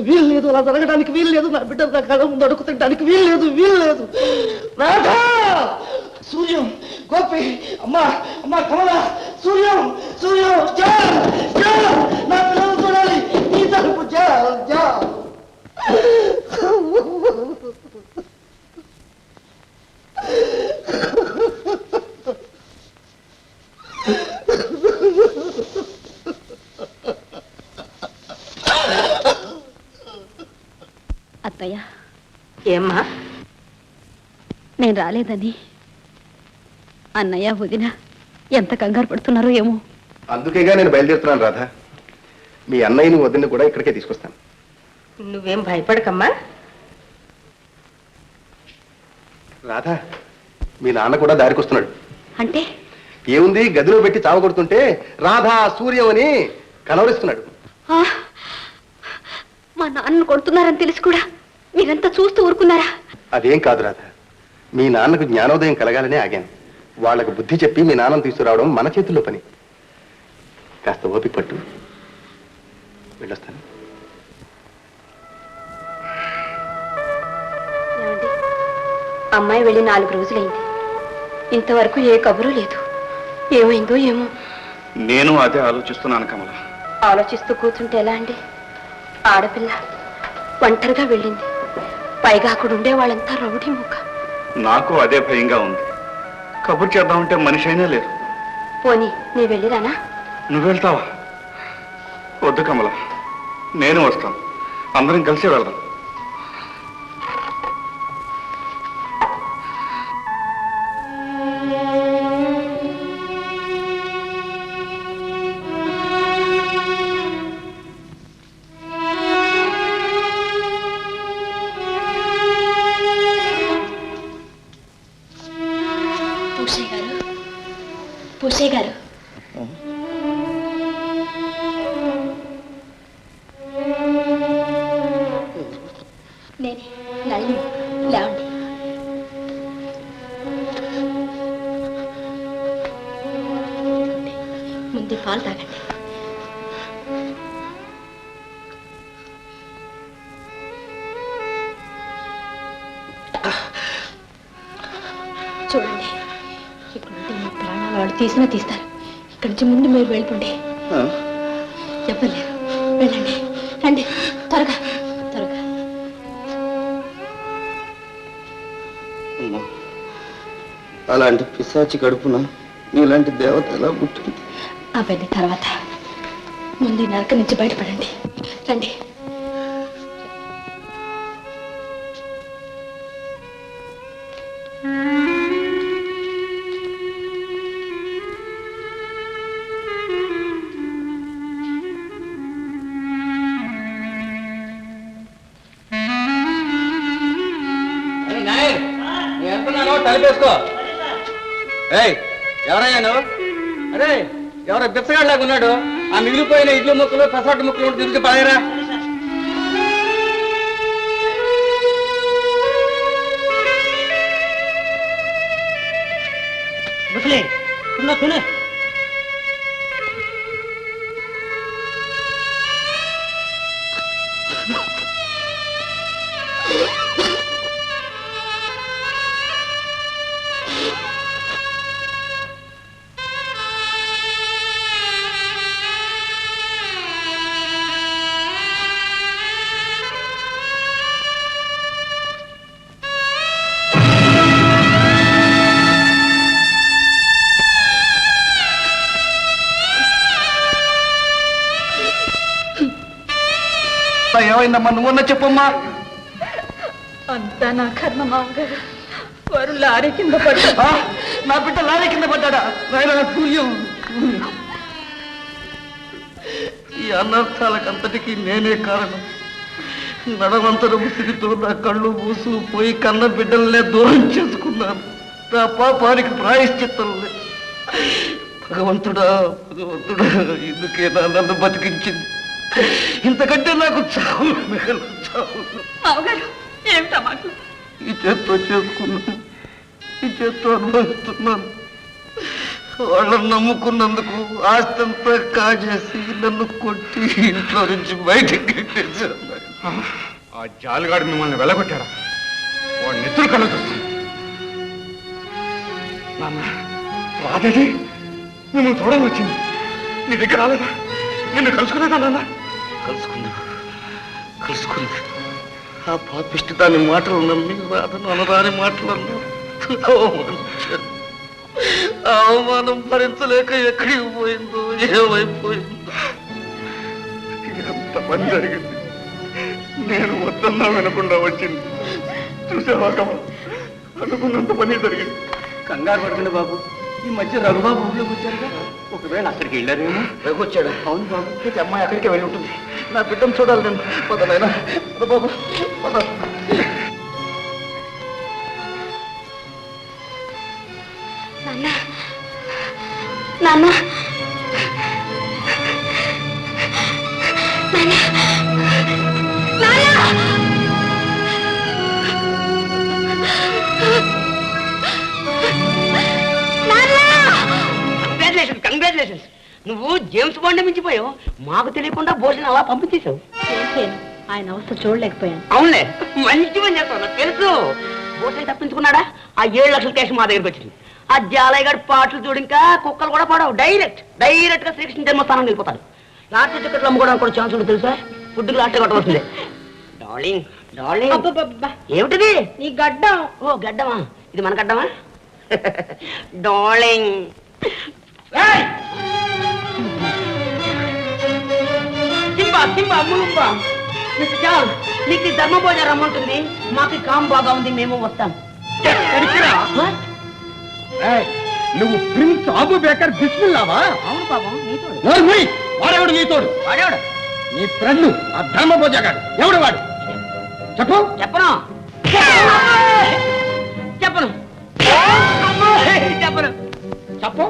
వీల్లేదు అలా జరగడానికి వీల్లేదు. నా బిడ్డ నా కళ ముందు అడుగుతుంటానికి వీల్లేదు. రాధా, సూర్యం, గోపి, అమ్మా కమల, సూర్యం జా, నా పిల్లలు చూడాలి. నీ తరపు జా. అత్తయ్య, ఏమ్మా? నేను రాలేదని అన్నయ్య వదిన ఎంత కంగారు పడుతున్నారో ఏమో. అందుకేగా నేను బయలుదేరుతున్నాను రాధా. మీ అన్నయ్యని వదిన కూడా ఇక్కడికే తీసుకొస్తాను. నువ్వేం భయపడకమ్మా. రాధా, మీ నాన్న కూడా దారికొస్తున్నాడు. అంటే ఏముంది, గదిలో పెట్టి చావగొడుతుంటే రాధా సూర్యం అని కలవరిస్తున్నాడు. మా నాన్నను కొడుతున్నారని తెలిసి కూడా మీరంతా చూస్తూ ఊరుకున్నారా? అదేం కాదు రాధా, మీ నాన్నకు జ్ఞానోదయం కలగాలనే ఆగాను. వాళ్లకు బుద్ధి చెప్పి మీ నాన్నను తీసుకురావడం మన చేతుల్లో పని. కాస్త ఓపిక పట్టు, వెళ్ళొస్తాను. అమ్మాయి వెళ్ళి 4 రోజులైంది, ఇంతవరకు ఏ కబురు లేదు. ఏమైందో ఏమో. నేను అదే ఆలోచిస్తున్నాను కమల. ఆలోచిస్తూ కూర్చుంటే ఎలా అండి? ఆడపిల్ల ఒంటరిగా వెళ్ళింది, పైగా అక్కడ ఉండే వాళ్ళంతా రౌడీ ముక్క. నాకు అదే భయంగా ఉంది. కబుర్ చేద్దామంటే మనిషి అయినా లేరు. పోనీ నీ వెళ్ళిరానా? నువ్వు వెళ్తావా? వద్దు కమల, నేను వస్తాను. అందరం కలిసి వెళ్దాం. పూసే గారు నేనే నళిని లేవండి. ముందు పాలు తాగండి. చూడండి, ఇక్కడ ఉంటే మీ ప్రాణాలు వాళ్ళు తీసినా తీస్తారు. ఇక్కడి నుంచి ముందు మీరు వెళ్ళిపోండి. చెప్పలేరు, వెళ్ళండి. రండి త్వరగా త్వరగా. అలాంటి పిశాచి కడుపున నీలాంటి దేవత ఎలా పుట్టింది? అవన్నీ తర్వాత, ముందు ఈ నరక నుంచి బయటపడండి. రండి. తలపేసుకో. ఎవరయ్యా నువ్వు? అరే ఎవరో బిచ్చగాడిలాగా ఉన్నాడు. ఆ మిగిలిపోయిన ఇడ్లు ముక్కలు పెసరట్టు ముక్కలు తిరిగి పడేరా. ముసలి తిను. ఏమైందమ్మా? నువ్వన్నా చెప్పమ్మా. అంతా నా కర్మ మామగారు. వారు లారీ కింద పడ్డా. నా బిడ్డ లారీ కింద పడ్డా? ఈ అనర్థాలకంతటికీ నేనే కారణం. నడవంతరం సిరితో నా కళ్ళు మూసు పోయి కన్న బిడ్డలనే దూరం చేసుకున్నాను. నా పాపానికి ప్రాయశ్చిత్తం లేదు. భగవంతుడా భగవంతుడా, ఇందుకే నన్ను బతికించింది. ఇంతకంటే నాకు చావు మిగలు. చావు ఏమిటా మాటలు? ఈ చేత్తో చేసుకున్నాను, ఈ చేత్తో అనుభవిస్తున్నాను. వాళ్ళని నమ్ముకున్నందుకు ఆస్తంతా కాజేసి నన్ను కొట్టి ఇంట్లో నుంచి బయటికి నెట్టేశారు. ఆ జాలిగాడు మిమ్మల్ని వెళ్ళగొట్టారా? వాడు నెత్తురు కళ్ళు చూస్తుంది. నాన్న రాదేది మిమ్మల్ని చూడాలని వచ్చింది. నీ దగ్గర రాలేదా? నిన్ను కలుసుకునేదా నాన్న? కలుసుకుంది. ఆ పాపిష్టి దాని మాటలు నమ్మి రాధను అనరాని మాటలు అన్నాను. అవమానం భరించలేక ఎక్కడికి పోయిందో, ఏమైపోయిందో. ఎంత పని జరిగింది. నేను వద్దన్నా వినకుండా వచ్చింది. చూసావా కమల్, అనుకున్నంత పని జరిగింది. కంగారు పడకండి బాబు. ఈ మధ్య రఘుబాబు ఊళ్ళోకి వచ్చారుగా. ఒకవేళ అక్కడికి వెళ్ళారేమో. వచ్చాడు? అవును బాబు. అయితే అమ్మాయి అక్కడికే వెళ్ళి ఉంటుంది. నా బిడ్డను చూడాలి నేను. పదనైనా బాబు పద. నాన్న నాన్న కంగ్రాచులేషన్స్. నువ్వు జేమ్స్ బాండ్ మించిపోయావు. మాకు తెలియకుండా భోజనం అలా పంపించేశావు. ఆయన అవస్థ చూడలేకపోయాను. అవునులే, మంచి పని చేస్తావు. నాకు తెలుసు. భోజనం తప్పించుకున్నాడా? ఆ 7 లక్షల క్యాష్ మా దగ్గరికి వచ్చింది. ఆ జాలయ్య గారి పాటలు చూడు, ఇంకా కుక్కలు కూడా పడవు. డైరెక్ట్ గా శ్రీకృష్ణ జన్మస్థానం వెళ్ళిపోతాడు. లాటరీ టికెట్లు అమ్ముకోవడానికి కూడా ఛాన్స్ ఉంటుంది తెలుసా? ఫుడ్కి లాటరీ కొట్టవలసిందే. డార్లింగ్ ఏమిటిది? నీ గడ్డం. ఓ గడ్డమా? ఇది మన గడ్డమా? డార్లింగ్ నీకు ధర్మభోజనం రమ్మంటుంది. మాకు కామ్ బాగా ఉంది, మేము వస్తాం. నువ్వు ప్రిన్స్ ఆబు బేకర్ బిస్మిల్లావా? అవును పాపం, నీతోడు. వాడెవడు నీతోడు? వాడేవాడు నీ ఫ్రెండ్ ఆ ధర్మభోజగాడు. ఎవడు వాడు? చెప్పు. చెప్పను చెప్పను చెప్పను. చెప్పు.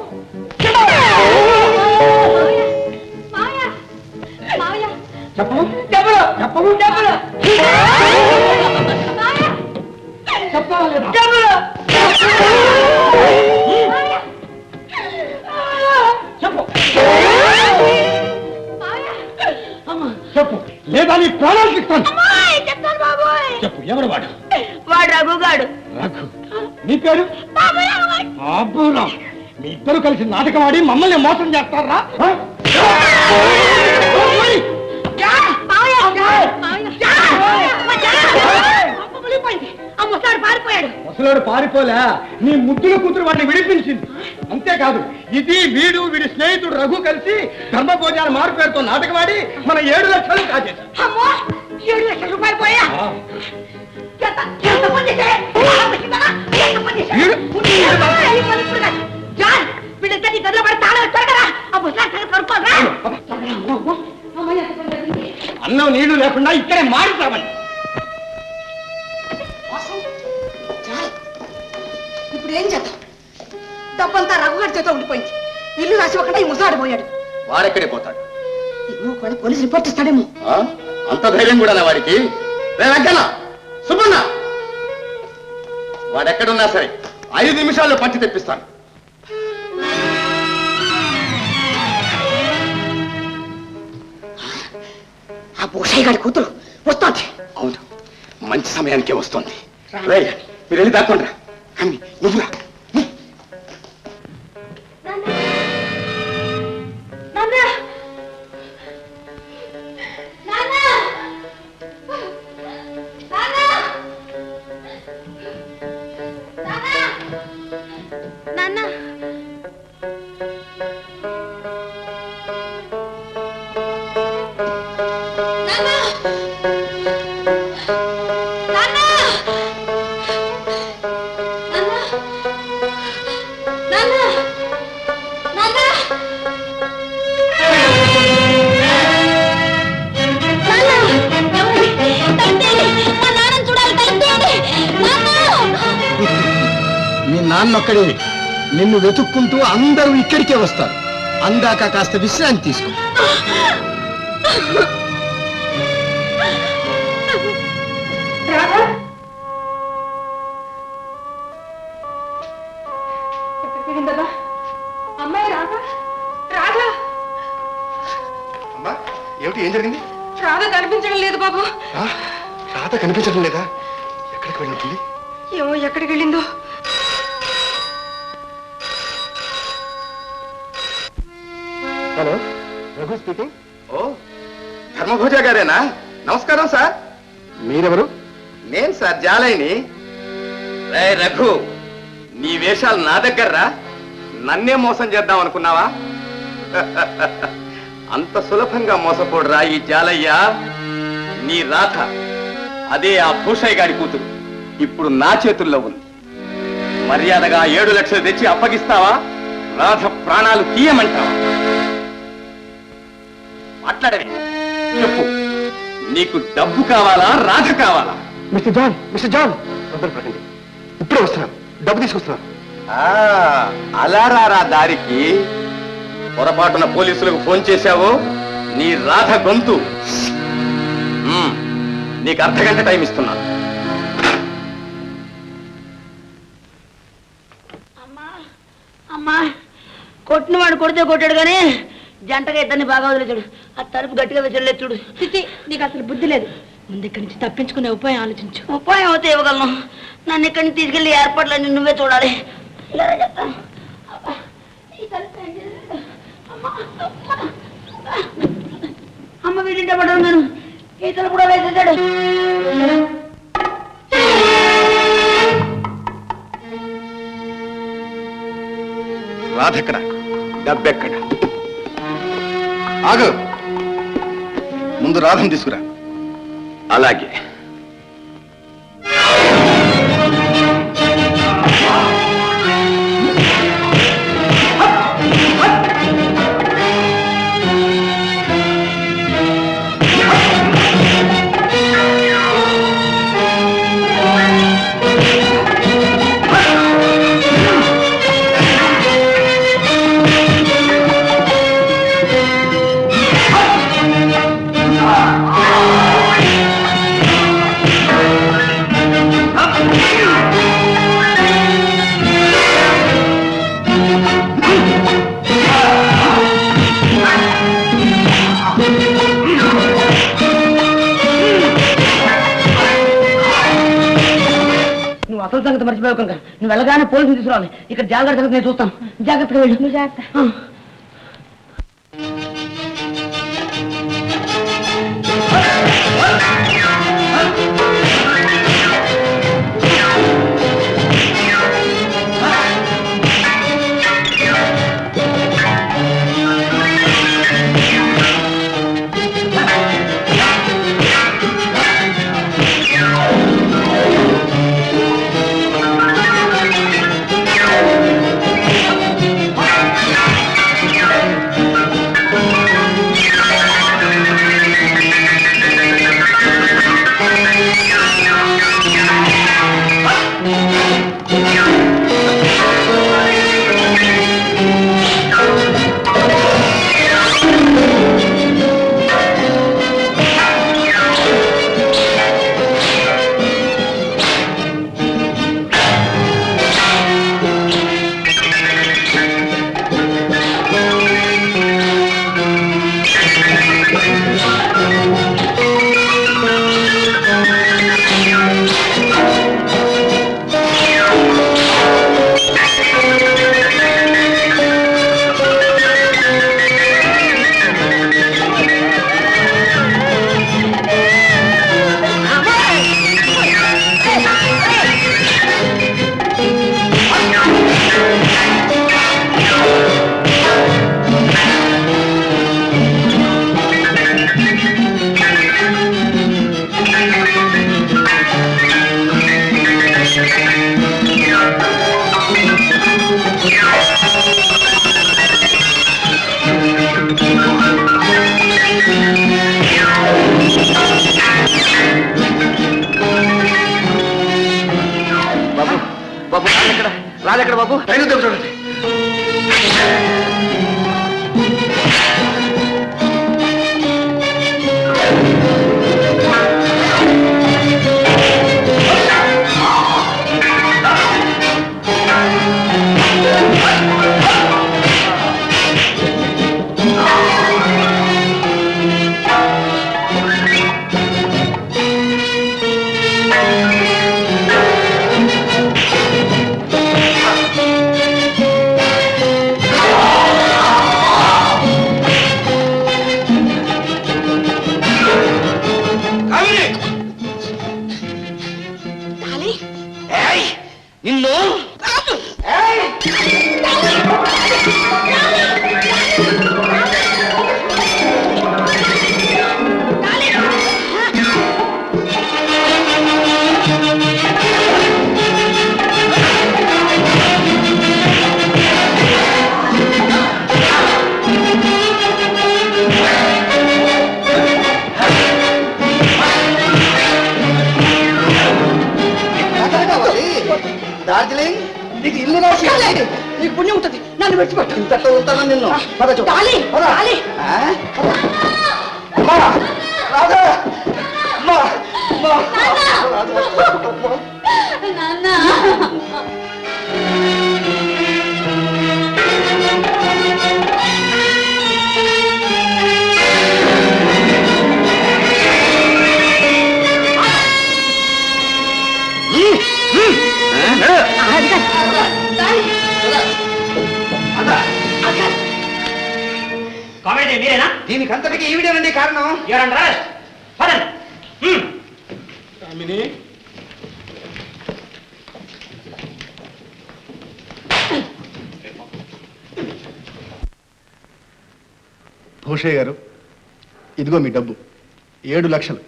చెప్తావా లేదా? చెప్పు చెప్పు, లేదా నీ ప్రాణాలు ఇస్తాను. చెప్పు, ఎవరు వాడు? వాడు రఘుగాడు. రఘు, నీ పేరు? బాబురావు. మీ ఇద్దరు కలిసి నాటకం ఆడి మమ్మల్ని మోసం చేస్తారా? ముసలాడు పారిపోలే, నీ ముద్దుల కూతురు వాడిని విడిపించింది. అంతేకాదు, ఇది వీడు వీడి స్నేహితుడు రఘు కలిసి ధర్మభోజనాల మారు పేరుతో నాటకమాడి మన 7 లక్షలు కాజేశారు. 7 లక్షల రూపాయలు పోయా. వీళ్ళిద్దరినీ గదిలో పడి తాళం వచ్చారు కదా, ఆ ముసలాడు కనుక్కోరా. అన్నం నీళ్లు లేకుండా ఇక్కడే మారుతామని. ఇప్పుడు ఏం చేద్దాం? డబ్బంతా రఘుగారి చేత ఉండిపోయింది. ఇల్లు రాసి ఒకటే ముసాడిపోయాడు. వాడెక్కడే పోతాడు? ఏమో కూడా పోలీసు రిపోర్ట్ ఇస్తాడేమో. అంత ధైర్యం కూడా వాడికి? వెంకన్న, సుబ్బన్న, వాడెక్కడున్నా సరే 5 నిమిషాల్లో పట్టి తెప్పిస్తాను. ఆ భూషయ్య గారి కూతురు వస్తోంది. అవును, మంచి సమయానికే వస్తుంది. మీరు వెళ్ళి దాక్కుండ్రా. అమ్మి, నువ్వురా. మీ నాన్నొక్కడే. నిన్ను వెతుక్కుంటూ అందరూ ఇక్కడికే వస్తారు. అందాక కాస్త విశ్రాంతి తీసుకో. అమ్మాయి రాధా, రాధా, అమ్మా, ఏమిటి? ఏం జరిగింది? రాధ కనిపించడం లేదు బాబు. రాధ కనిపించడం లేదా? ఎక్కడికి వెళ్ళింది? ఏమో ఎక్కడికి వెళ్ళిందో. Hello, Raghu speaking. Oh, Dharmabhoja గారేనా? నమస్కారం సార్. మీరెవరు? నేను సార్, జాలైని. రే రఘు, నీ వేషాలు నా దగ్గర్రా. నన్నే మోసం చేద్దాం అనుకున్నావా? అంత సులభంగా మోసపోడురా ఈ జాలయ్య. నీ రాధ, అదే ఆ భూషయ్య గారి కూతురు, ఇప్పుడు నా చేతుల్లో ఉంది. మర్యాదగా 7 లక్షలు తెచ్చి అప్పగిస్తావా? రాధ ప్రాణాలు తీయమంటావా? మాట్లాడవే, చెప్పు. నీకు డబ్బు కావాలా, రాధ కావాలా? మిస్టర్ జాన్, మిస్టర్ జాన్, తొందరపడండి. ఇప్పుడే వస్తున్నాను, డబ్బు తీసుకొస్తున్నాను. అలారా దారికి. పొరపాటున పోలీసులకు ఫోన్ చేశావు, నీ రాధ గొంతు. నీకు అర్ధగంట టైం ఇస్తున్నాను. అమ్మా, కొట్టినవాడు కొడితే కొట్టాడు కానీ జంటగా ఇద్దరిని బాగా వదిలేచాడు. ఆ తలుపు గట్టిగా వెచ్చలేదు చూడు. చిచి, నీకు అసలు బుద్ధి లేదు. ముందు ఇక్కడి నుంచి తప్పించుకునే ఉపాయం ఆలోచించు. ఉపాయం అయితే ఇవ్వగలను. నన్ను ఇక్కడి నుంచి తీసుకెళ్లి ఏర్పాట్లన్నీ నువ్వే చూడాలి. ఇలా చెప్తాను. అమ్మ వీడింటే పడవు, నేను ఈతలు కూడా వేసేసాడు. రాధెక్కడ, డబ్బెక్కడ? ఆగు, ముందు రాధను తీసుకురా. అలాగే. నువ్వు అసలు సంగతి మర్చిపోయావు కనుక నువ్వు వెళ్ళగానే పోలీసులు తీసుకురావాలి. ఇక్కడ జాగ్రత్తగా నేను చూస్తాను. జాగ్రత్తగా వెళ్ళు. జాగ్రత్త. రాజెక్కడ బాబు? రైలు చూడండి. డార్జిలింగ్ నీకు ఇల్లు నీకు పుణ్యం ఉంటుంది. నన్ను విడిచిపెట్టు. ఇంతట్లో ఉంటాను నిన్ను. దీనికి అంతటికి ఈవిడేనండి కారణం. భూషయ్య గారు, ఇదిగో మీ డబ్బు 7 లక్షలు.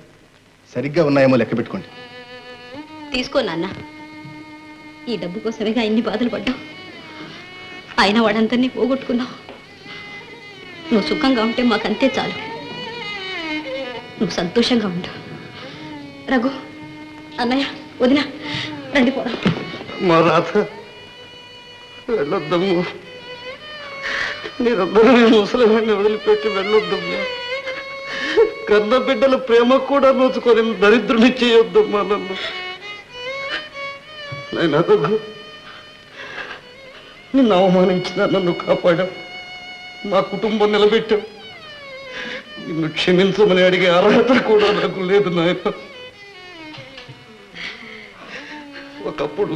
సరిగ్గా ఉన్నాయేమో లెక్క పెట్టుకోండి. తీసుకో నాన్న. ఈ డబ్బు కోసమేగా ఇన్ని బాధలు పడ్డావు. అయినా వాడంతరినీ పోగొట్టుకున్నావు. నువ్వు సుఖంగా ఉంటే మాకంతే చాలు. నువ్వు సంతోషంగా ఉండు. రఘు, అన్నయ్య, వదిన, రండి పోదాం. మా రాధ వెళ్ళొద్దమ్మా. మీరందరూ ముసలివాడిని వదిలిపెట్టి వెళ్ళొద్దమ్మా. కన్న బిడ్డల ప్రేమ కూడా నోచుకొని దరిద్రుని చేయొద్దమ్మా నన్ను. నేను రఘు, నిన్ను అవమానించిన నన్ను కాపాడావు. మా కుటుంబం నిలబెట్టావు. నిన్ను క్షమించమని అడిగే అర్హత కూడా నాకు లేదు నాయన. ఒక ఒకప్పుడు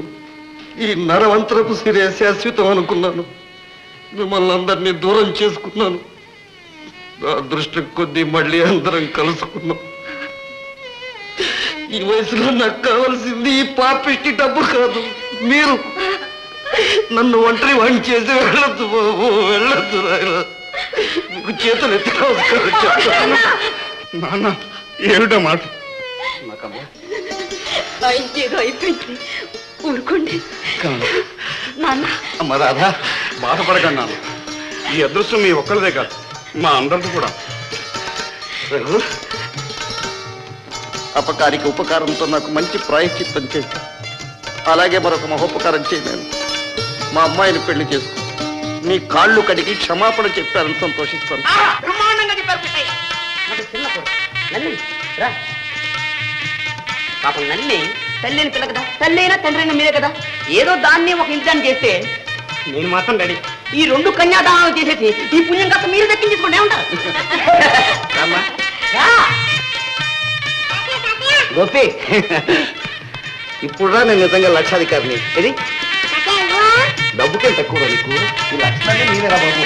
ఈ నరవంతరపు సిరే శాశ్వతం అనుకున్నాను. మిమ్మల్ని అందరినీ దూరం చేసుకున్నాను. నా అదృష్టం కొద్దీ మళ్ళీ అందరం కలుసుకున్నాం. ఈ వయసులో నాకు కావాల్సింది ఈ పాపిష్టి డబ్బు కాదు, మీరు. నన్ను ఒంటరి వాణ్ణి చేసి వెళ్ళొద్దు బాబు, వెళ్ళొద్దు నాయన. మీకు చేతులు ఎత్తి నమస్కారం చెప్తాను. నాన్న ఏమిటో మాట? ఏదో అయిపోయింది, ఊరుకోండి నాన్న. అమ్మ రాధా, బాధపడకండి నాన్న. ఈ అదృష్టం మీ ఒక్కరిదే కాదు, మా అందరిది కూడా. రఘు, అపకారికి ఉపకారంతో నాకు మంచి ప్రాయశ్చిత్తం చేసి, అలాగే మరొక మహోపకారం చేయలేను. మా అమ్మాయిని పెళ్లి చేసుకో, నీ కాళ్ళు కడిగి క్షమాపణ చెప్పారని సంతోషిస్తాను. బ్రహ్మాండంగా చెప్పారు పుట్టయ్య. నాకు చిన్న కొడుకు నల్లి రా. పాపం నల్లి తల్లిని పిల్ల కదా, తల్లి అయినా తండ్రి అయినా మీరే కదా. ఏదో దాన్ని ఒక ఇంటిదాన్ని చేస్తే నేను మాత్రం రెడీ. ఈ 2 కన్యాదానాలు చేసేసి ఈ పుణ్యం కాస్త మీరు దక్కించుకుంటే ఉంటారు. గోపి, ఇప్పుడు నేను నిజంగా లక్షాధికారిని. ఇది డబ్బుకే తక్కువ నీకు, ఈ లక్షలే మీరేరా బాబు.